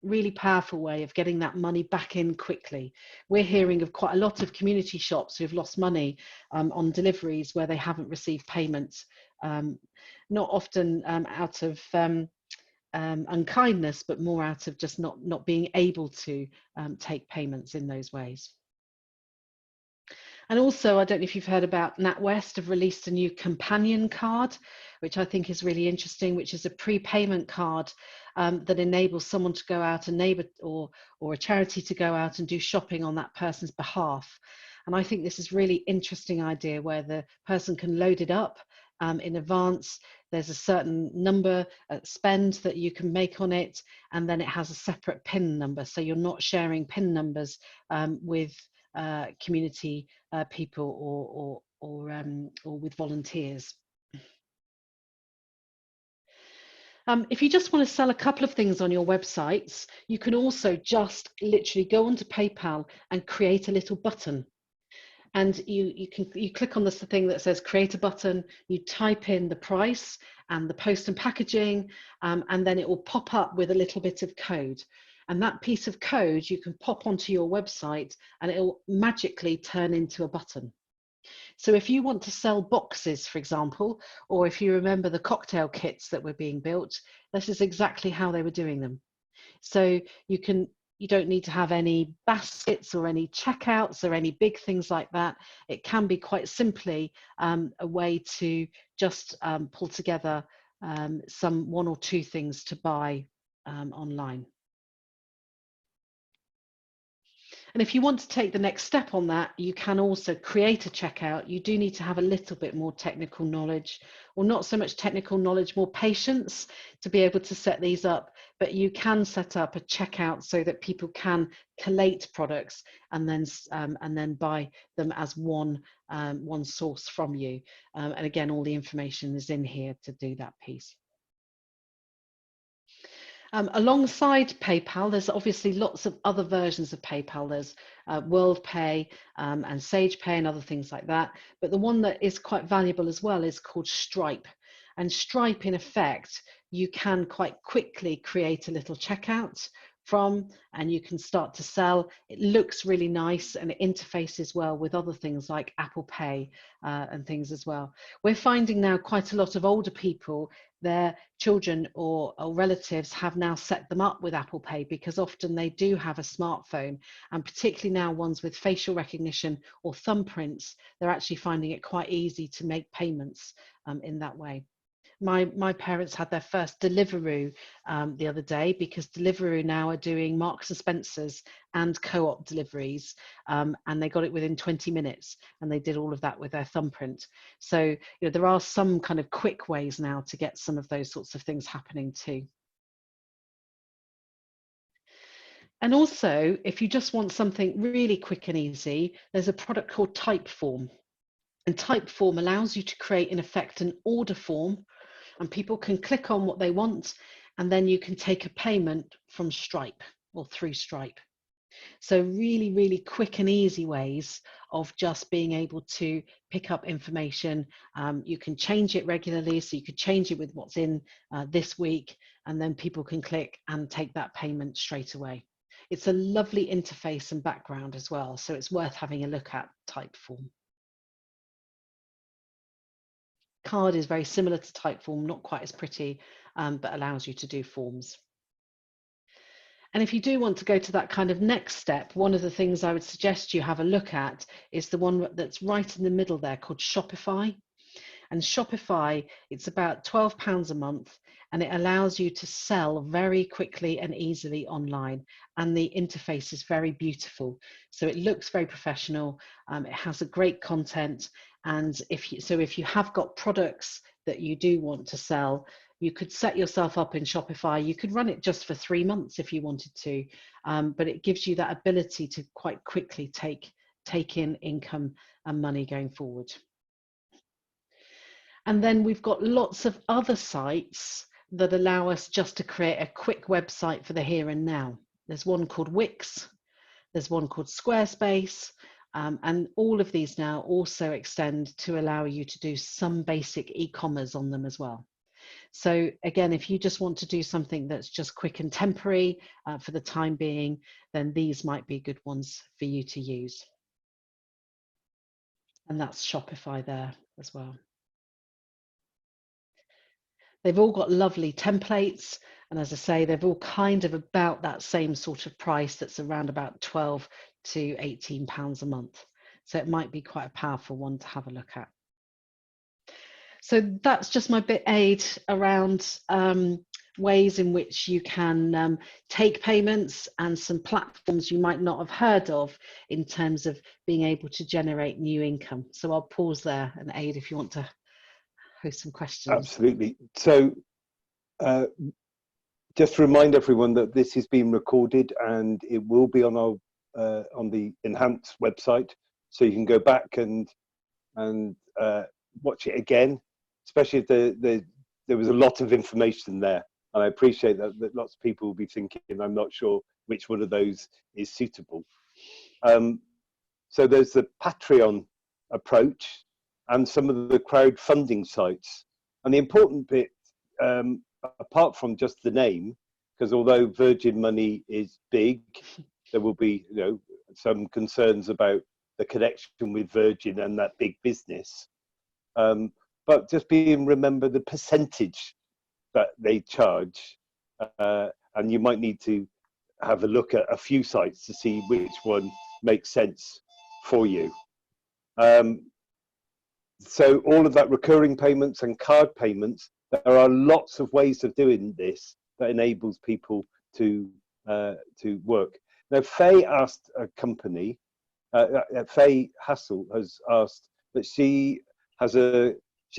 Really powerful way of getting that money back in quickly. We're hearing of quite a lot of community shops who've lost money on deliveries where they haven't received payments, not often out of unkindness, but more out of just not being able to take payments in those ways. And also, I don't know if you've heard about NatWest have released a new companion card, which I think is really interesting, which is a prepayment card that enables someone to go out, a neighbour or a charity to go out and do shopping on that person's behalf. And I think this is a really interesting idea where the person can load it up in advance. There's a certain number spend that you can make on it, and then it has a separate PIN number. So you're not sharing PIN numbers with community people or with volunteers. If you just want to sell a couple of things on your websites, you can also just literally go onto PayPal and create a little button. And you click on this thing that says create a button, you type in the price and the post and packaging, and then it will pop up with a little bit of code. And that piece of code you can pop onto your website and it will magically turn into a button. So if you want to sell boxes, for example, or if you remember the cocktail kits that were being built, this is exactly how they were doing them. So you don't need to have any baskets or any checkouts or any big things like that. It can be quite simply a way to just pull together some one or two things to buy online. And if you want to take the next step on that, you can also create a checkout. You do need to have a little bit more technical knowledge, or not so much technical knowledge, more patience to be able to set these up. But you can set up a checkout so that people can collate products and then buy them as one source from you. And again, all the information is in here to do that piece. Alongside PayPal, there's obviously lots of other versions of PayPal. There's WorldPay and SagePay and other things like that. But the one that is quite valuable as well is called Stripe. And Stripe, in effect, you can quite quickly create a little checkout from, and you can start to sell. It looks really nice and it interfaces well with other things like Apple Pay and things as well. We're finding now quite a lot of older people, their children or relatives have now set them up with Apple Pay because often they do have a smartphone, and particularly now ones with facial recognition or thumbprints, they're actually finding it quite easy to make payments in that way. My parents had their first Deliveroo the other day, because Deliveroo now are doing Marks and Spencer's and Co-op deliveries, and they got it within 20 minutes, and they did all of that with their thumbprint. So there are some kind of quick ways now to get some of those sorts of things happening too. And also, if you just want something really quick and easy, there's a product called Typeform. And Typeform allows you to create, in effect, an order form, and people can click on what they want, and then you can take a payment from Stripe or through Stripe. So really, really quick and easy ways of just being able to pick up information. You can change it regularly, so you could change it with what's in this week, and then people can click and take that payment straight away. It's a lovely interface and background as well, so it's worth having a look at Typeform. Card is very similar to Typeform, not quite as pretty, but allows you to do forms. And if you do want to go to that kind of next step, one of the things I would suggest you have a look at is the one that's right in the middle there, called Shopify. And Shopify, it's about £12 a month, and it allows you to sell very quickly and easily online. And the interface is very beautiful. So it looks very professional. It has a great content. And if you have got products that you do want to sell, you could set yourself up in Shopify. You could run it just for 3 months if you wanted to, but it gives you that ability to quite quickly take in income and money going forward. And then we've got lots of other sites that allow us just to create a quick website for the here and now. There's one called Wix, there's one called Squarespace, and all of these now also extend to allow you to do some basic e-commerce on them as well. So again, if you just want to do something that's just quick and temporary for the time being, then these might be good ones for you to use. And that's Shopify there as well. They've all got lovely templates, and as I say, they've all kind of about that same sort of price, that's around about £12 to £18 a month. So it might be quite a powerful one to have a look at. So that's just my bit aid around ways in which you can take payments, and some platforms you might not have heard of in terms of being able to generate new income. So I'll pause there, and Aid, if you want to host some questions. Absolutely. So just to remind everyone that this is being recorded, and it will be on our on the Enhance website, so you can go back and watch it again, especially if there was a lot of information there. And I appreciate that lots of people will be thinking, I'm not sure which one of those is suitable. So there's the Patreon approach and some of the crowdfunding sites. And the important bit, apart from just the name, because although Virgin Money is big, there will be some concerns about the connection with Virgin and that big business. But just remember the percentage that they charge, and you might need to have a look at a few sites to see which one makes sense for you. So all of that recurring payments and card payments, there are lots of ways of doing this that enables people to work. Now, Faye asked a company, Faye Hassel has asked that she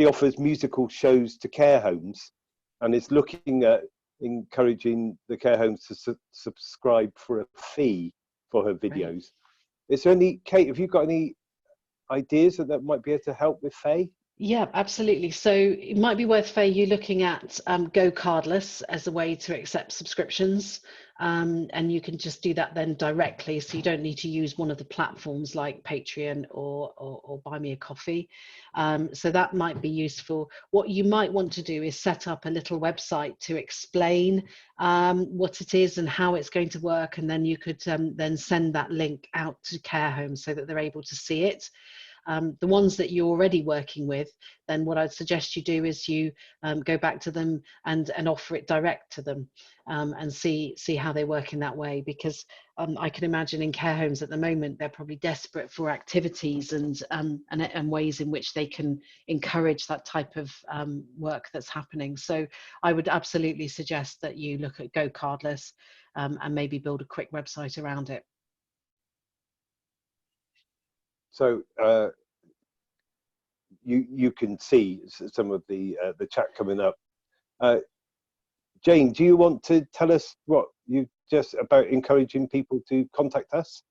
offers musical shows to care homes, and is looking at encouraging the care homes to subscribe for a fee for her videos. Right. Is there any, Kate, have you got any ideas that might be able to help with Faye? Yeah, absolutely. So it might be worth, Faye, you looking at Go Cardless as a way to accept subscriptions, and you can just do that then directly, so you don't need to use one of the platforms like Patreon or Buy Me a Coffee. So that might be useful. What you might want to do is set up a little website to explain what it is and how it's going to work, and then you could then send that link out to care homes so that they're able to see it. The ones that you're already working with, then what I'd suggest you do is you go back to them and offer it direct to them, and see how they work in that way. Because I can imagine in care homes at the moment, they're probably desperate for activities and ways in which they can encourage that type of work that's happening. So I would absolutely suggest that you look at Go Cardless, and maybe build a quick website around it. So you can see some of the chat coming up. Jane, do you want to tell us what you just about encouraging people to contact us?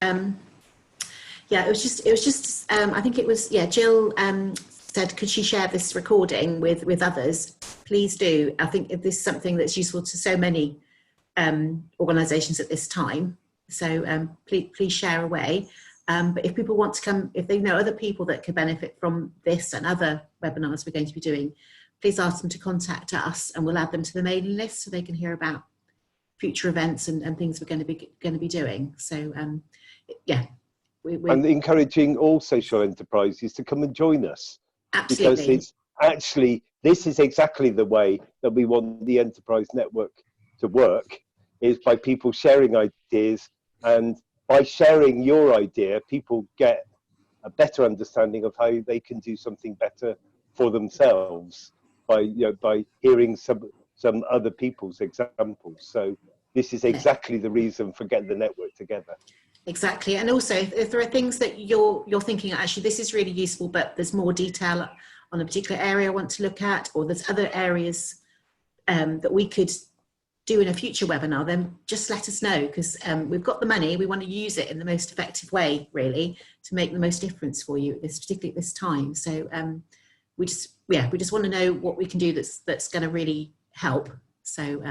Yeah, it was just I think it was, yeah, Jill said, could she share this recording with others? Please do. I think this is something that's useful to so many organisations at this time. So please share away. But if people want to come, if they know other people that could benefit from this and other webinars we're going to be doing, please ask them to contact us, and we'll add them to the mailing list so they can hear about future events and things we're going to be doing. So yeah, and encouraging all social enterprises to come and join us. Absolutely. Because it's actually, this is exactly the way that we want the enterprise network to work, is by people sharing ideas, and by sharing your idea, people get a better understanding of how they can do something better for themselves by by hearing some other people's examples. So this is exactly the reason for getting the network together. Exactly. And also, if there are things that you're thinking, actually, this is really useful, but there's more detail on a particular area I want to look at, or there's other areas that we could do in a future webinar, then just let us know, because we've got the money. We want to use it in the most effective way, really, to make the most difference for you, particularly at this time. So we just want to know what we can do that's going to really help. So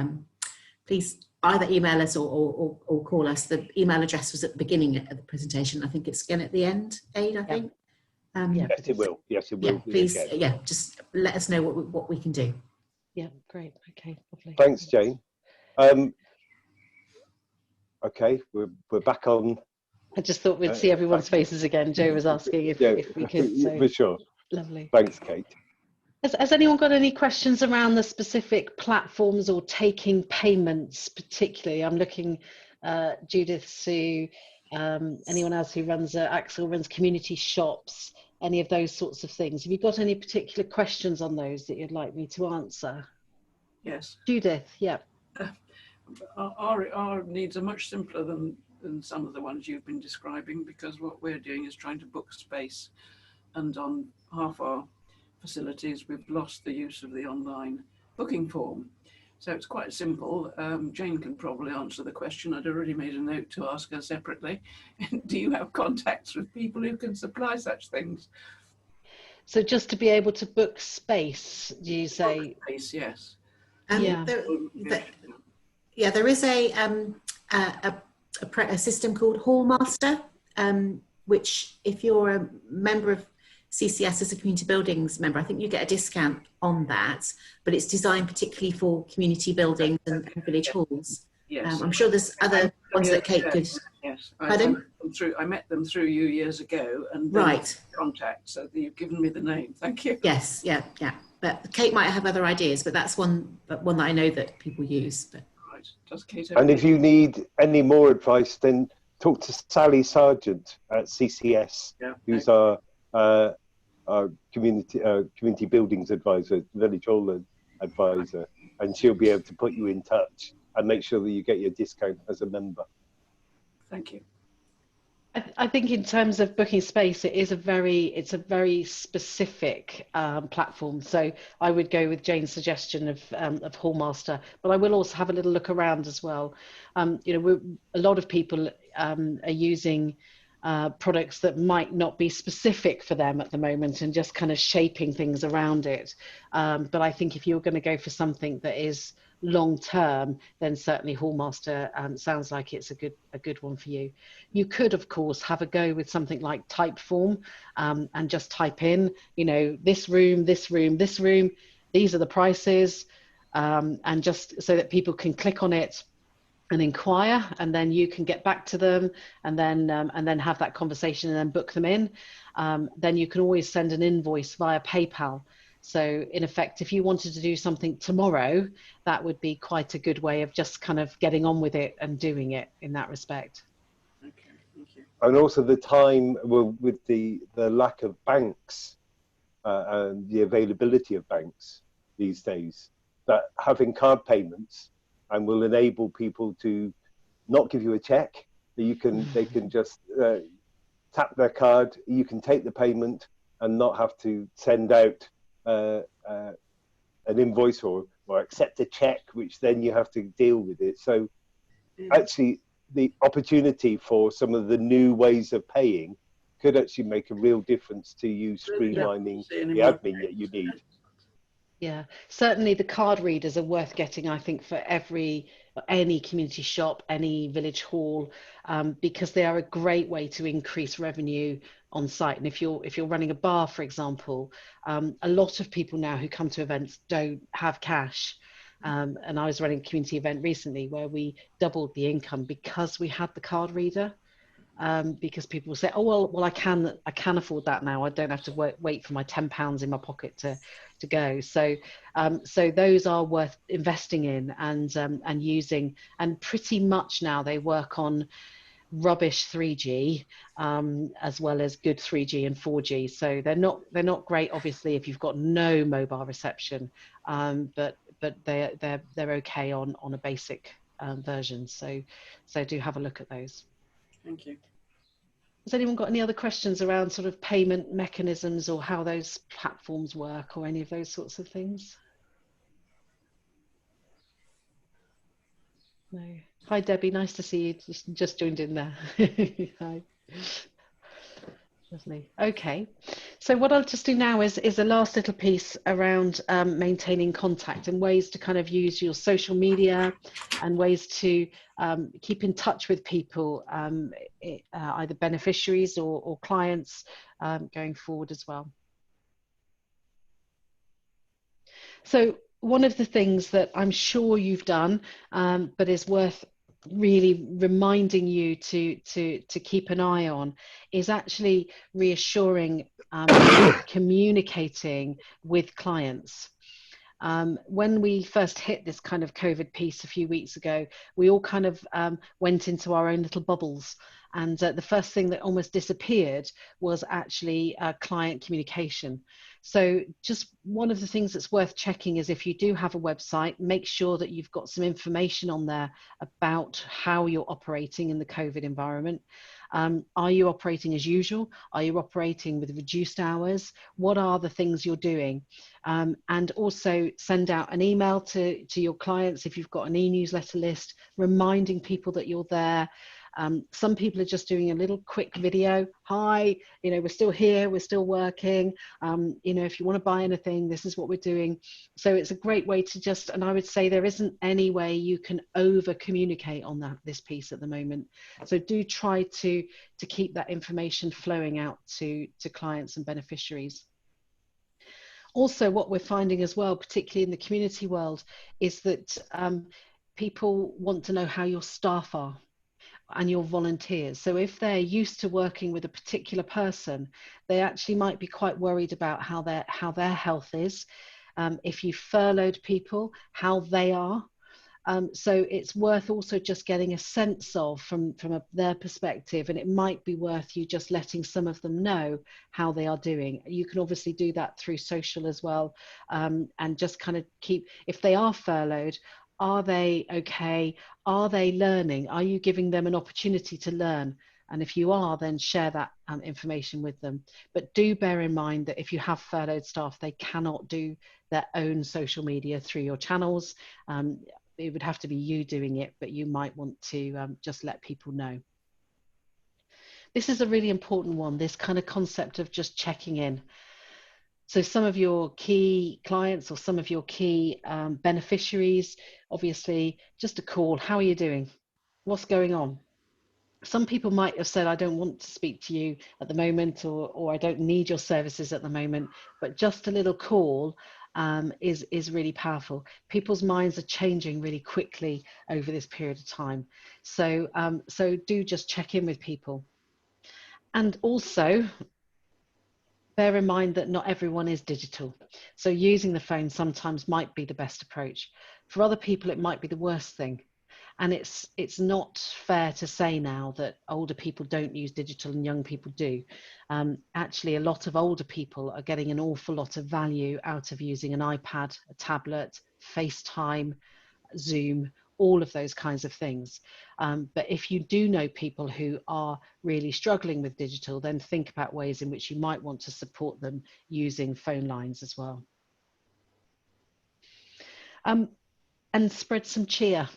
please either email us or call us. The email address was at the beginning of the presentation. I think it's again at the end, Aid, I think. Yes, it will. Yes, it will. Yeah, please, yeah, just let us know what we can do. Yeah, great. Okay, lovely. Thanks, Jane. Okay, we're back on. I just thought we'd see everyone's faces again. Joe was asking if we could. So. For sure. Lovely. Thanks, Kate. Has anyone got any questions around the specific platforms or taking payments particularly? I'm looking, Judith, Sue, anyone else who runs, Axel runs community shops, any of those sorts of things. Have you got any particular questions on those that you'd like me to answer? Yes. Judith, yeah. Our needs are much simpler than some of the ones you've been describing, because what we're doing is trying to book space, and on half our facilities we've lost the use of the online booking form. So it's quite simple. Jane can probably answer the question. I'd already made a note to ask her separately. Do you have contacts with people who can supply such things? So just to be able to book space, do you say? Book space, yes. Yeah. There is a system called Hallmaster, which if you're a member of CCS as a community buildings member, I think you get a discount on that, but it's designed particularly for community buildings and village halls. Yes. I'm sure there's other ones that Kate could. Yes. Pardon? I met them through you years ago, and right. Contact. So you've given me the name. Thank you. Yes. Yeah. But Kate might have other ideas, but that's one that I know that people use. But. Right. Does Kate? And if you need any more advice, then talk to Sally Sargent at CCS, who's our community buildings advisor, village hall advisor, and she'll be able to put you in touch and make sure that you get your discount as a member. Thank you. I think in terms of booking space, it's a very specific platform. So I would go with Jane's suggestion of Hallmaster, but I will also have a little look around as well. A lot of people are using products that might not be specific for them at the moment and just kind of shaping things around it. But I think if you're going to go for something that is long term, then certainly Hallmaster sounds like it's a good one for you. You could, of course, have a go with something like Typeform and just type in, this room, this room, this room, these are the prices, and just so that people can click on it and inquire, and then you can get back to them, and then have that conversation and then book them in. Then you can always send an invoice via PayPal. So in effect, if you wanted to do something tomorrow, that would be quite a good way of just kind of getting on with it and doing it in that respect. Okay, thank you. And also the time with the lack of banks and the availability of banks these days, that having card payments and will enable people to not give you a check. They can just tap their card. You can take the payment and not have to send out an invoice or accept a check, which then you have to deal with it. So actually, the opportunity for some of the new ways of paying could actually make a real difference to you streamlining the admin that you need. Yeah, certainly the card readers are worth getting, I think, for any community shop, any village hall, because they are a great way to increase revenue on site. And if you're running a bar, for example, a lot of people now who come to events don't have cash. And I was running a community event recently where we doubled the income because we had the card reader. Because people say, oh well, I can afford that now. I don't have to wait for my £10 in my pocket to go. So those are worth investing in and using. And pretty much now they work on rubbish 3G as well as good 3G and 4G. So they're not great, obviously, if you've got no mobile reception, but they're okay on a basic version. So do have a look at those. Thank you. Has anyone got any other questions around sort of payment mechanisms or how those platforms work or any of those sorts of things? No. Hi, Debbie. Nice to see you. Just joined in there. Hi. Lovely. Okay. So what I'll just do now is a last little piece around maintaining contact and ways to kind of use your social media and ways to keep in touch with people, either beneficiaries or clients going forward as well. So one of the things that I'm sure you've done, but is worth really reminding you to keep an eye on, is actually reassuring, communicating with clients. When we first hit this kind of COVID piece a few weeks ago, we all kind of went into our own little bubbles. And the first thing that almost disappeared was actually client communication. So just one of the things that's worth checking is if you do have a website, make sure that you've got some information on there about how you're operating in the COVID environment. Are you operating as usual? Are you operating with reduced hours? What are the things you're doing? And also send out an email to your clients if you've got an e-newsletter list, reminding people that you're there. Some people are just doing a little quick video. Hi, we're still here, we're still working. If you want to buy anything, this is what we're doing. So it's a great way to just, and I would say there isn't any way you can over communicate on this piece at the moment. So do try to keep that information flowing out to clients and beneficiaries. Also, what we're finding as well, particularly in the community world, is that people want to know how your staff are and your volunteers. So if they're used to working with a particular person, they actually might be quite worried about how their health is. If you furloughed people, how they are. So it's worth also just getting a sense of from their perspective, and it might be worth you just letting some of them know how they are doing. You can obviously do that through social as well, and just kind of keep, if they are furloughed, are they okay? Are they learning? Are you giving them an opportunity to learn? And if you are, then share that information with them. But do bear in mind that if you have furloughed staff, they cannot do their own social media through your channels. It would have to be you doing it, but you might want to just let people know. This is a really important one, this kind of concept of just checking in. So some of your key clients or some of your key beneficiaries, obviously just a call. How are you doing? What's going on? Some people might have said, I don't want to speak to you at the moment, or I don't need your services at the moment, but just a little call is really powerful. People's minds are changing really quickly over this period of time. So, so do just check in with people. And also, bear in mind that not everyone is digital. So using the phone sometimes might be the best approach. For other people, it might be the worst thing. And it's not fair to say now that older people don't use digital and young people do. Actually, a lot of older people are getting an awful lot of value out of using an iPad, a tablet, FaceTime, Zoom, all of those kinds of things. But if you do know people who are really struggling with digital, then think about ways in which you might want to support them using phone lines as well. And spread some cheer.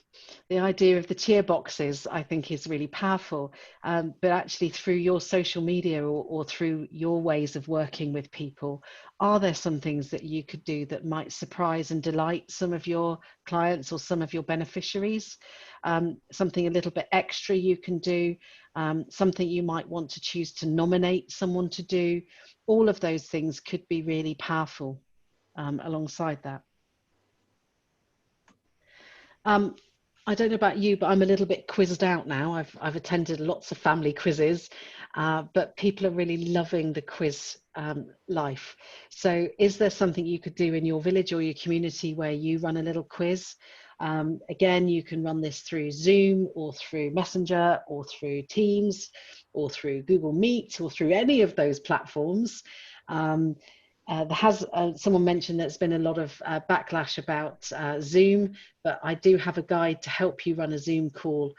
The idea of the cheer boxes, I think, is really powerful. But actually, through your social media or through your ways of working with people, are there some things that you could do that might surprise and delight some of your clients or some of your beneficiaries? Something a little bit extra you can do, something you might want to choose to nominate someone to do. All of those things could be really powerful alongside that. I don't know about you, but I'm a little bit quizzed out now. I've attended lots of family quizzes, but people are really loving the quiz life. So is there something you could do in your village or your community where you run a little quiz? Again, you can run this through Zoom or through Messenger or through Teams or through Google Meet or through any of those platforms. Someone mentioned there's been a lot of backlash about Zoom, but I do have a guide to help you run a Zoom call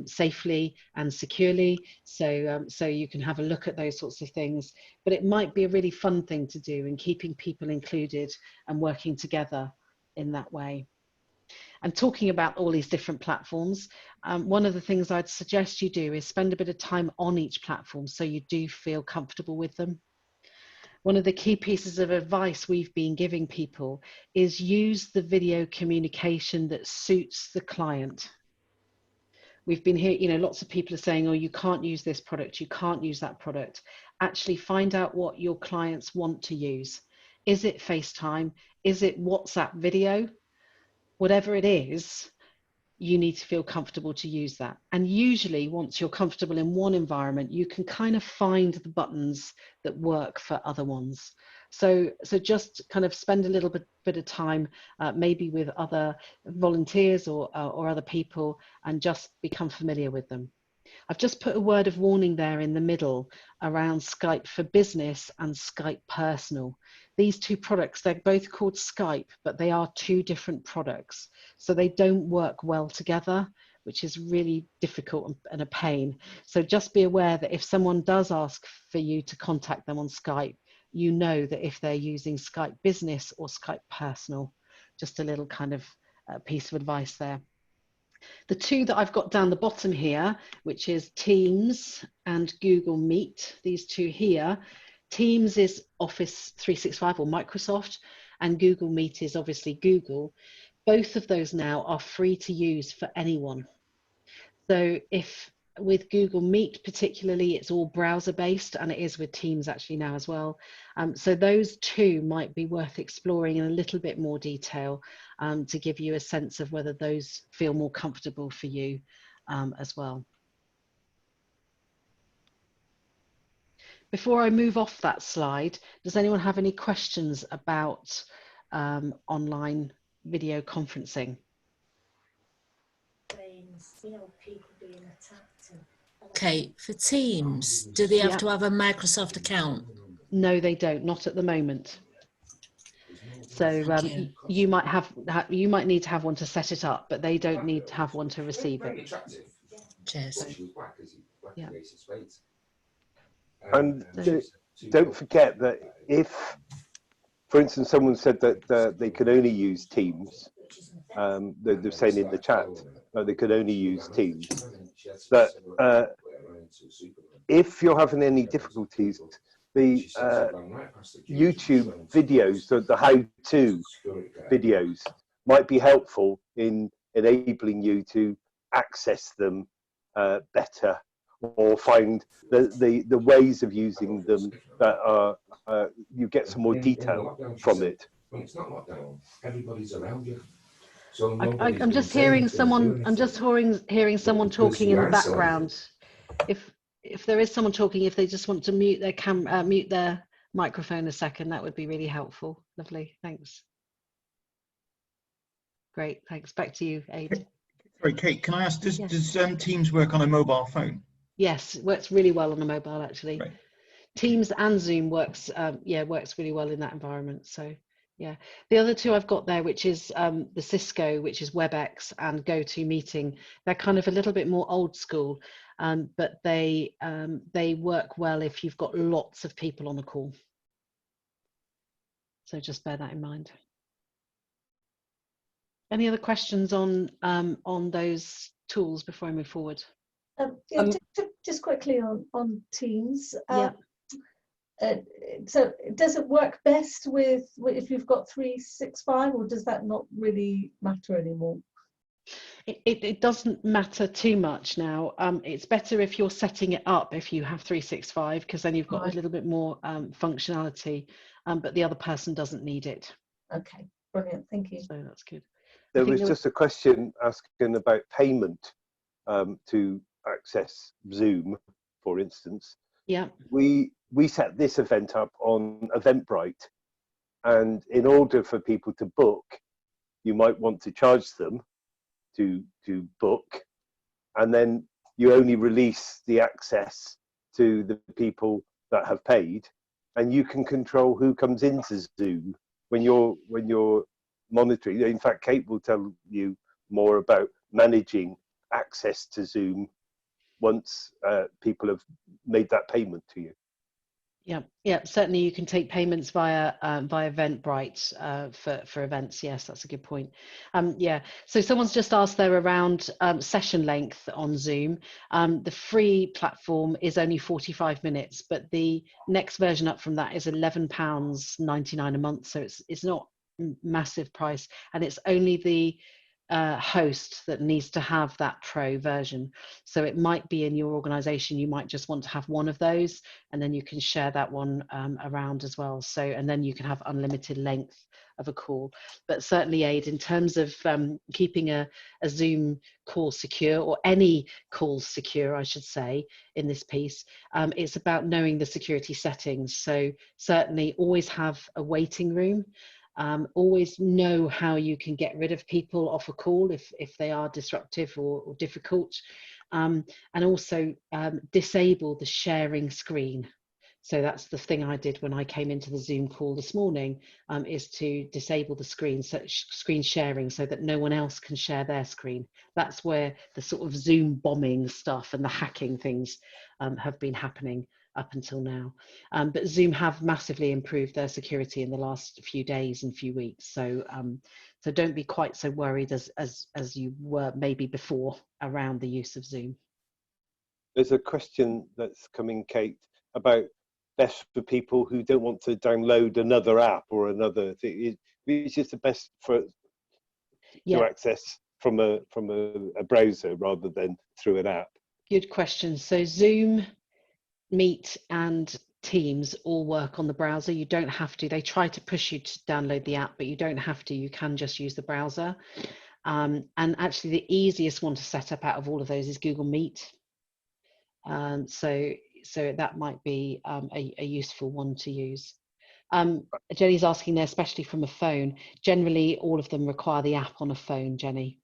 safely and securely. So you can have a look at those sorts of things, but it might be a really fun thing to do in keeping people included and working together in that way. And talking about all these different platforms, one of the things I'd suggest you do is spend a bit of time on each platform so you do feel comfortable with them. One of the key pieces of advice we've been giving people is use the video communication that suits the client. We've been here, lots of people are saying, oh, you can't use this product, you can't use that product. Actually find out what your clients want to use. Is it FaceTime? Is it WhatsApp video? Whatever it is, you need to feel comfortable to use that. And usually once you're comfortable in one environment, you can kind of find the buttons that work for other ones. So just kind of spend a little bit of time, maybe with other volunteers or other people, and just become familiar with them. I've just put a word of warning there in the middle around Skype for Business and Skype Personal. These two products, they're both called Skype, but they are two different products. So they don't work well together, which is really difficult and a pain. So just be aware that if someone does ask for you to contact them on Skype, you know that if they're using Skype Business or Skype Personal. Just a little kind of piece of advice there. The two that I've got down the bottom here, which is Teams and Google Meet, these two here. Teams is Office 365 or Microsoft, and Google Meet is obviously Google. Both of those now are free to use for anyone. So if with Google Meet particularly, it's all browser based, and it is with Teams actually now as well. So those two might be worth exploring in a little bit more detail to give you a sense of whether those feel more comfortable for you as well. Before I move off that slide, does anyone have any questions about online video conferencing? Okay, for Teams, do they have to have a Microsoft account? No, they don't, not at the moment. So you might need to have one to set it up, but they don't need to have one to receive it. Cheers. Yeah. And don't forget that if, for instance, someone said that they could only use Teams, they're saying in the chat that they could only use Teams, that if you're having any difficulties, the YouTube videos, the how-to videos, might be helpful in enabling you to access them better, or find the ways of using them that are you get some more detail from it when it's not lockdown, everybody's around you. So I'm just hearing someone. I'm just hearing someone talking in the background. If there is someone talking, if they just want to mute their mute their microphone a second, that would be really helpful. Lovely, thanks. Great, thanks. Back to you, Aid. Sorry, Kate, can I ask, does Teams work on a mobile phone? Yes, it works really well on a mobile, actually. Right. Teams and Zoom works, works really well in that environment. So, yeah. The other two I've got there, which is the Cisco, which is WebEx, and GoToMeeting. They're kind of a little bit more old school, but they work well if you've got lots of people on a call. So just bear that in mind. Any other questions on those tools before I move forward? Just quickly on Teams. Yeah. So does it work best with if you've got 365, or does that not really matter anymore? It doesn't matter too much now. It's better if you're setting it up if you have 365, because then you've got a little bit more functionality, but the other person doesn't need it. Okay, brilliant, thank you. So that's good. There was just a question asking about payment to access Zoom, for instance. Yeah. We set this event up on Eventbrite, and in order for people to book, you might want to charge them to book, and then you only release the access to the people that have paid, and you can control who comes into Zoom when you're monitoring. In fact, Kate will tell you more about managing access to Zoom once people have made that payment to you. Yeah, certainly you can take payments via Eventbrite for events. Yes, that's a good point. Yeah, so someone's just asked there around session length on Zoom. The free platform is only 45 minutes, but the next version up from that is £11.99 a month. So it's not massive price, and it's only the host that needs to have that pro version. So it might be in your organization, you might just want to have one of those, and then you can share that one around as well. So, and then you can have unlimited length of a call. But certainly, Aid, in terms of keeping a Zoom call secure, or any calls secure, I should say, in this piece, it's about knowing the security settings. So certainly always have a waiting room. Always know how you can get rid of people off a call if they are disruptive or difficult, and also disable the sharing screen. So that's the thing I did when I came into the Zoom call this morning, is to disable the screen sharing so that no one else can share their screen. That's where the sort of Zoom bombing stuff and the hacking things have been happening up until now. But Zoom have massively improved their security in the last few days and few weeks. So so don't be quite so worried as you were maybe before around the use of Zoom. There's a question that's coming, Kate, about best for people who don't want to download another app or another thing. Which is the best to access from a browser rather than through an app? Good question. So Zoom, Meet and Teams all work on the browser. You don't have to. They try to push you to download the app, but you don't have to. You can just use the browser. And actually the easiest one to set up out of all of those is Google Meet. So that might be a useful one to use. Jenny's asking there, especially from a phone. Generally, all of them require the app on a phone, Jenny.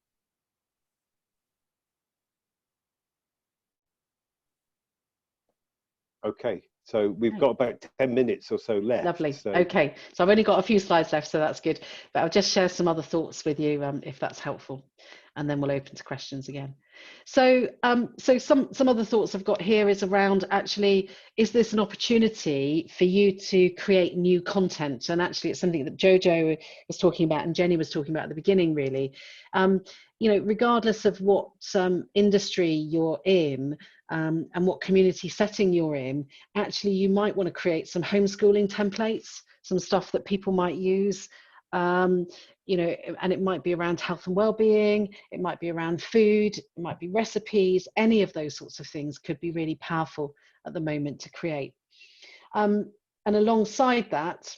Okay, so we've got about 10 minutes or so left. Lovely. So. Okay, so I've only got a few slides left, so that's good. But I'll just share some other thoughts with you if that's helpful, and then we'll open to questions again. So, so some other thoughts I've got here is around, actually, is this an opportunity for you to create new content? And actually, it's something that Jojo was talking about and Jenny was talking about at the beginning, really. You know, regardless of what industry you're in and what community setting you're in, actually, you might want to create some homeschooling templates, some stuff that people might use. You know, and it might be around health and well-being, it might be around food, it might be recipes, any of those sorts of things could be really powerful at the moment to create. And alongside that,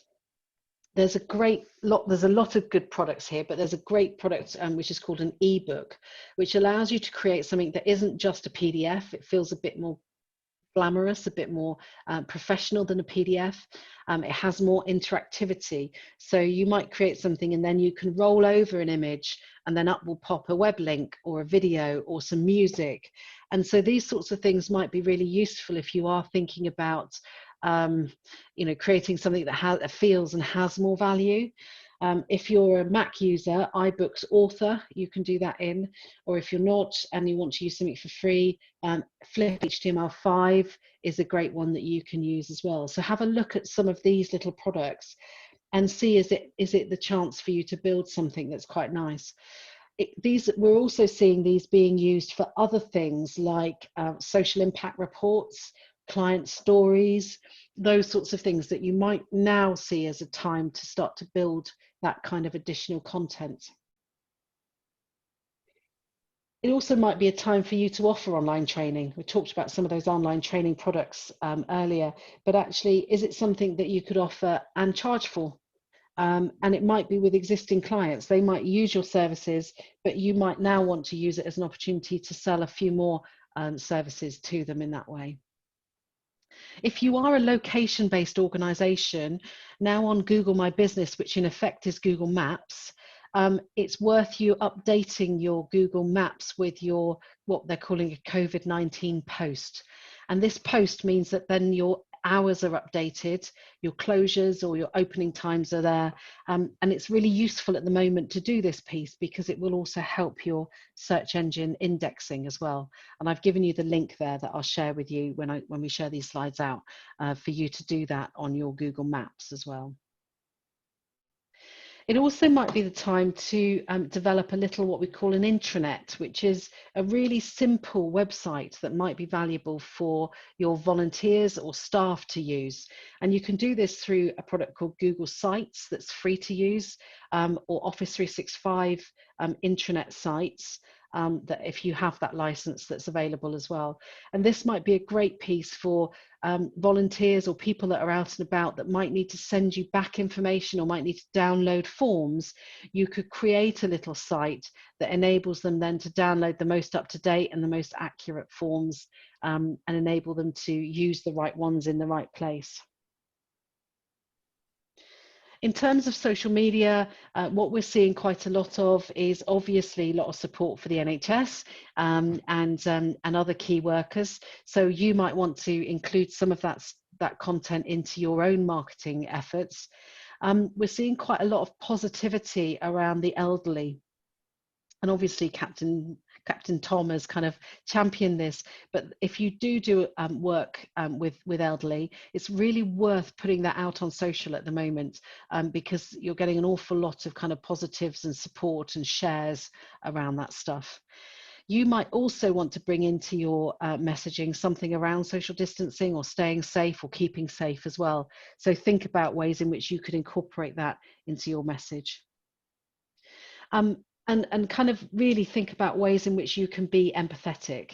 there's a lot of good products here, but there's a great product which is called an ebook, which allows you to create something that isn't just a PDF. It feels a bit more glamorous, a bit more professional than a PDF. It has more interactivity. So you might create something and then you can roll over an image and then up will pop a web link or a video or some music. And so these sorts of things might be really useful if you are thinking about creating something that feels and has more value. If you're a Mac user, iBooks Author, you can do that in, or if you're not and you want to use something for free, Flip HTML5 is a great one that you can use as well. So have a look at some of these little products and see, is it the chance for you to build something that's quite nice. We're also seeing these being used for other things like social impact reports, client stories, those sorts of things that you might now see as a time to start to build that kind of additional content. It also might be a time for you to offer online training. We talked about some of those online training products earlier, but actually, is it something that you could offer and charge for? And it might be with existing clients. They might use your services, but you might now want to use it as an opportunity to sell a few more services to them in that way. If you are a location-based organization, now on Google My Business, which in effect is Google Maps, it's worth you updating your Google Maps with what they're calling a COVID-19 post. And this post means that then your hours are updated, your closures or your opening times are there. And it's really useful at the moment to do this piece because it will also help your search engine indexing as well. And I've given you the link there that I'll share with you when we share these slides out for you to do that on your Google Maps as well. It also might be the time to develop a little what we call an intranet, which is a really simple website that might be valuable for your volunteers or staff to use. And you can do this through a product called Google Sites that's free to use, or Office 365 intranet sites. That if you have that license that's available as well. And this might be a great piece for volunteers or people that are out and about that might need to send you back information or might need to download forms. You could create a little site that enables them then to download the most up-to-date and the most accurate forms and enable them to use the right ones in the right place. In terms of social media, what we're seeing quite a lot of is obviously a lot of support for the NHS and other key workers. So you might want to include some of that content into your own marketing efforts. We're seeing quite a lot of positivity around the elderly. And obviously Captain Tom has kind of championed this, but if you do work with elderly, it's really worth putting that out on social at the moment because you're getting an awful lot of kind of positives and support and shares around that stuff. You might also want to bring into your messaging something around social distancing or staying safe or keeping safe as well. So think about ways in which you could incorporate that into your message. And kind of really think about ways in which you can be empathetic.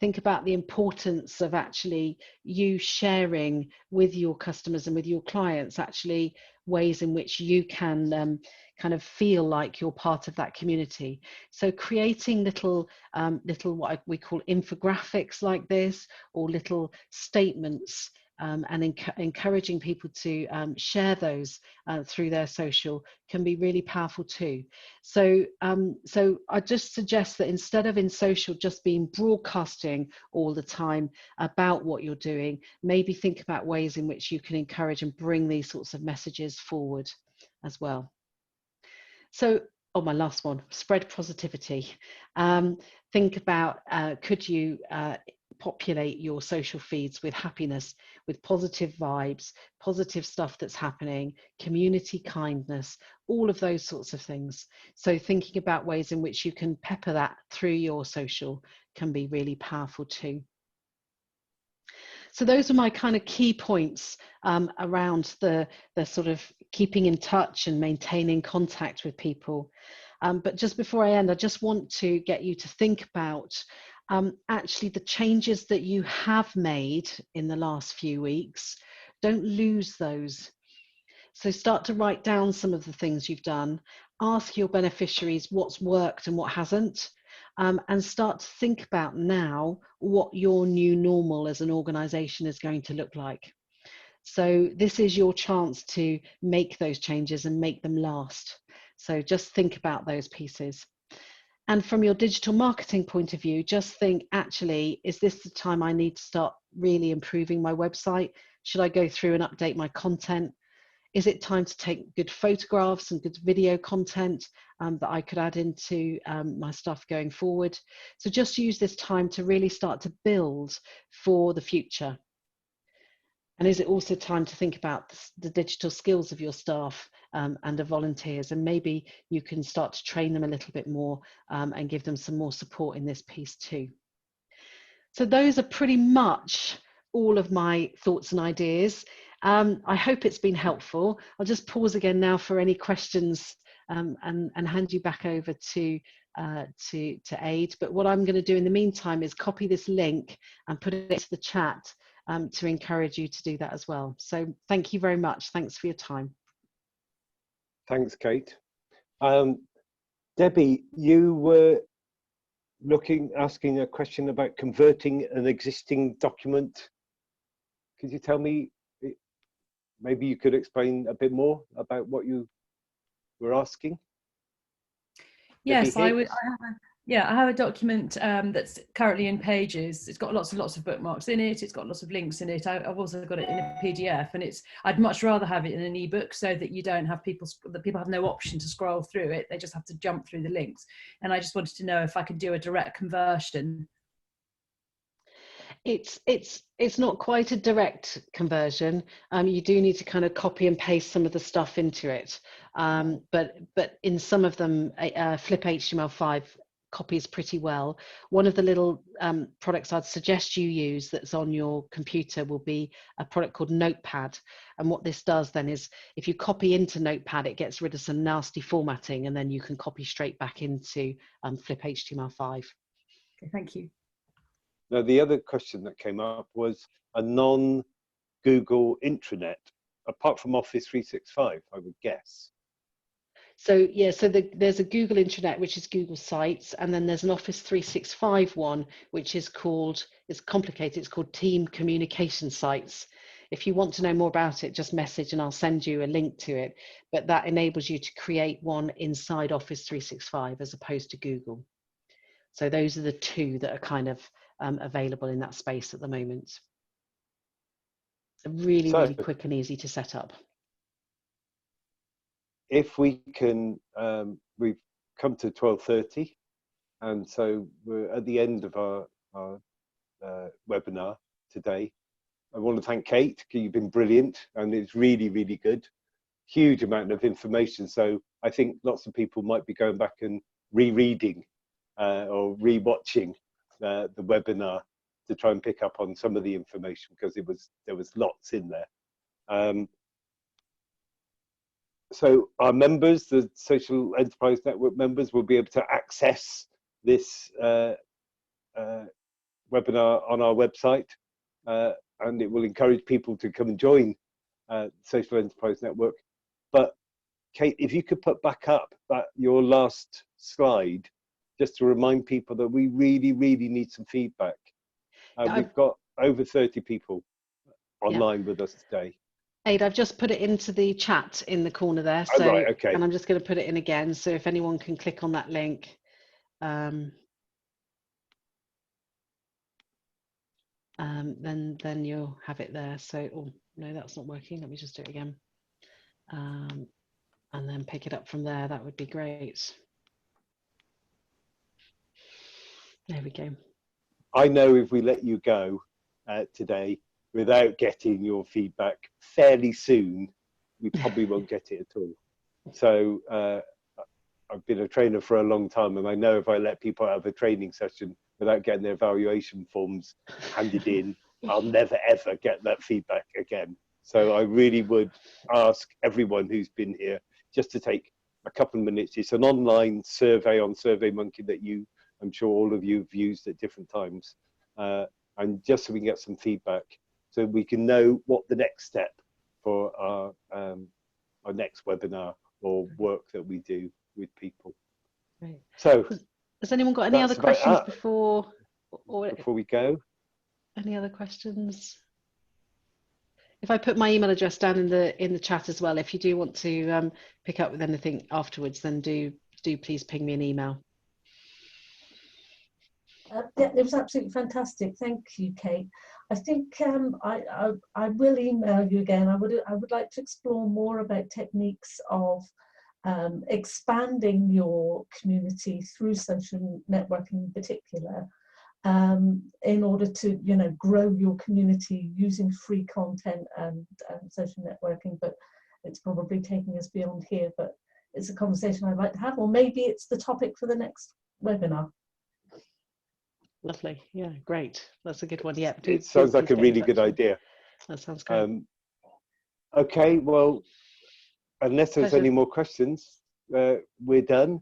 Think about the importance of actually you sharing with your customers and with your clients, actually ways in which you can kind of feel like you're part of that community. So creating little what we call infographics like this, or little statements, and encouraging people to share those through their social can be really powerful too. So I just suggest that instead of in social just being broadcasting all the time about what you're doing, maybe think about ways in which you can encourage and bring these sorts of messages forward as well. So, my last one, spread positivity. Think about, could you populate your social feeds with happiness, with positive vibes, positive stuff that's happening, community kindness, all of those sorts of things. So thinking about ways in which you can pepper that through your social can be really powerful too. So those are my kind of key points around the sort of keeping in touch and maintaining contact with people. But just before I end, I just want to get you to think about actually the changes that you have made in the last few weeks. Don't lose those. So start to write down some of the things you've done, ask your beneficiaries what's worked and what hasn't, and start to think about now what your new normal as an organisation is going to look like. So this is your chance to make those changes and make them last. So just think about those pieces. And from your digital marketing point of view, just think, actually, is this the time I need to start really improving my website? Should I go through and update my content? Is it time to take good photographs and good video content that I could add into my stuff going forward? So just use this time to really start to build for the future. And is it also time to think about the digital skills of your staff and the volunteers? And maybe you can start to train them a little bit more and give them some more support in this piece too. So those are pretty much all of my thoughts and ideas. I hope it's been helpful. I'll just pause again now for any questions and hand you back over to Aid. But what I'm going to do in the meantime is copy this link and put it into the chat to encourage you to do that as well. So thank you very much. Thanks for your time. Thanks, Kate. Debbie, you were asking a question about converting an existing document. Could you tell me, maybe you could explain a bit more about what you were asking? Yes, I have a document that's currently in Pages. It's got lots and lots of bookmarks in it. It's got lots of links in it. I've also got it in a PDF, and I'd much rather have it in an ebook so that you don't have people have no option to scroll through it. They just have to jump through the links. And I just wanted to know if I could do a direct conversion. It's not quite a direct conversion. You do need to kind of copy and paste some of the stuff into it. But in some of them, Flip HTML5 copies pretty well. One of the little products I'd suggest you use that's on your computer will be a product called Notepad. And what this does then is, if you copy into Notepad, it gets rid of some nasty formatting, and then you can copy straight back into Flip HTML5. Okay, thank you. Now, the other question that came up was a non-Google intranet, apart from Office 365, I would guess. So yeah, so there's a Google intranet, which is Google Sites, and then there's an Office 365 one, which is called, it's complicated, it's called Team Communication Sites. If you want to know more about it, just message and I'll send you a link to it. But that enables you to create one inside Office 365 as opposed to Google. So those are the two that are kind of available in that space at the moment. Really, really quick and easy to set up. If we can, we've come to 12:30, and so we're at the end of our webinar today. I want to thank Kate, because you've been brilliant, and it's really, really good. Huge amount of information, so I think lots of people might be going back and rereading or re-watching the webinar to try and pick up on some of the information, because there was lots in there. So our members, the Social Enterprise Network members, will be able to access this webinar on our website, and it will encourage people to come and join Social Enterprise Network. But Kate, if you could put back up your last slide, just to remind people that we really, really need some feedback. We've got over 30 people online with us today. Aid, I've just put it into the chat in the corner there. So, oh, right, okay. And I'm just going to put it in again. So if anyone can click on that link. Then you'll have it there. So, oh, no, that's not working. Let me just do it again. And then pick it up from there. That would be great. There we go. I know if we let you go today without getting your feedback fairly soon, we probably won't get it at all. So I've been a trainer for a long time, and I know if I let people have a training session without getting their evaluation forms handed in, I'll never ever get that feedback again. So I really would ask everyone who's been here just to take a couple of minutes. It's an online survey on SurveyMonkey that I'm sure all of you have used at different times, and just so we can get some feedback, so we can know what the next step for our our next webinar or work that we do with people. Great. So has anyone got any other questions before we go? Any other questions? If I put my email address down in the chat as well, if you do want to pick up with anything afterwards, then do please ping me an email. Yeah, it was absolutely fantastic. Thank you, Kate. I think I will email you again. I would like to explore more about techniques of expanding your community through social networking in particular, in order to, you know, grow your community using free content and social networking. But it's probably taking us beyond here, but it's a conversation I'd like to have, or maybe it's the topic for the next webinar. Lovely. Yeah, great. That's a good one. Yeah, it sounds like a really good idea. That sounds great. Okay, well, unless there's any more questions, we're done.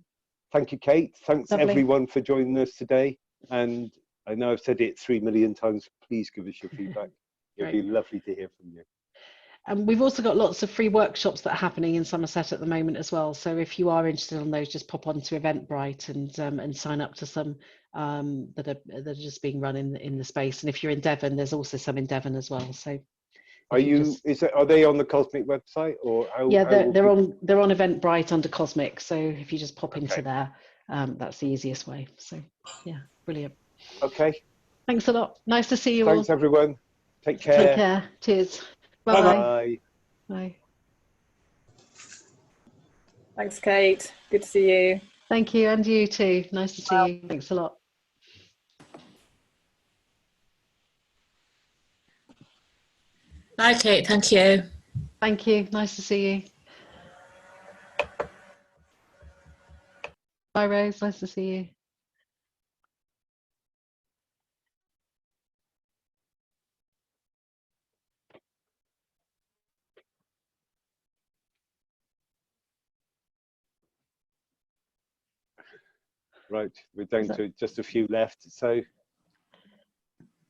Thank you, Kate. Thanks everyone for joining us today. And I know I've said it 3 million times. Please give us your feedback. It'd be lovely to hear from you. And we've also got lots of free workshops that are happening in Somerset at the moment as well. So if you are interested in those, just pop onto Eventbrite and sign up to some that are just being run in the space. And if you're in Devon, there's also some in Devon as well. So are they on the Cosmic website, or how? Yeah, they're on Eventbrite under Cosmic. So if you just pop into there, that's the easiest way. So yeah, brilliant. Okay. Thanks a lot. Nice to see you all. Thanks everyone. Take care. Take care. Cheers. Bye-bye. Bye. Thanks, Kate. Good to see you. Thank you, and you too. Nice to see you. Thanks a lot. Bye, Kate. Thank you. Thank you. Nice to see you. Bye, Rose. Nice to see you. Right, we're down to just a few left. So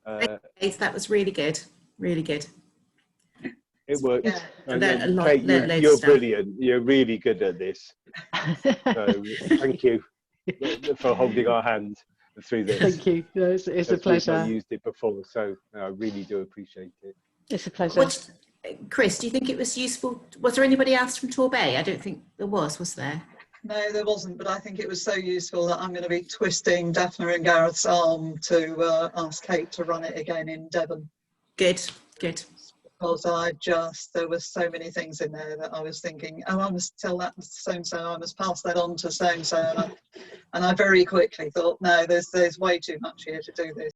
that was really good. Really good. It worked. Yeah. And Kate, you're brilliant. You're really good at this. So thank you for holding our hand through this. Thank you. No, it's a pleasure. We've not used it before, so I really do appreciate it. It's a pleasure. Chris, do you think it was useful? Was there anybody else from Torbay? I don't think there was there? No, there wasn't, but I think it was so useful that I'm going to be twisting Daphne and Gareth's arm to ask Kate to run it again in Devon. Good, good. Because there were so many things in there that I was thinking, oh, I must tell that to so-and-so, I must pass that on to so-and-so. And I very quickly thought, no, there's way too much here to do this.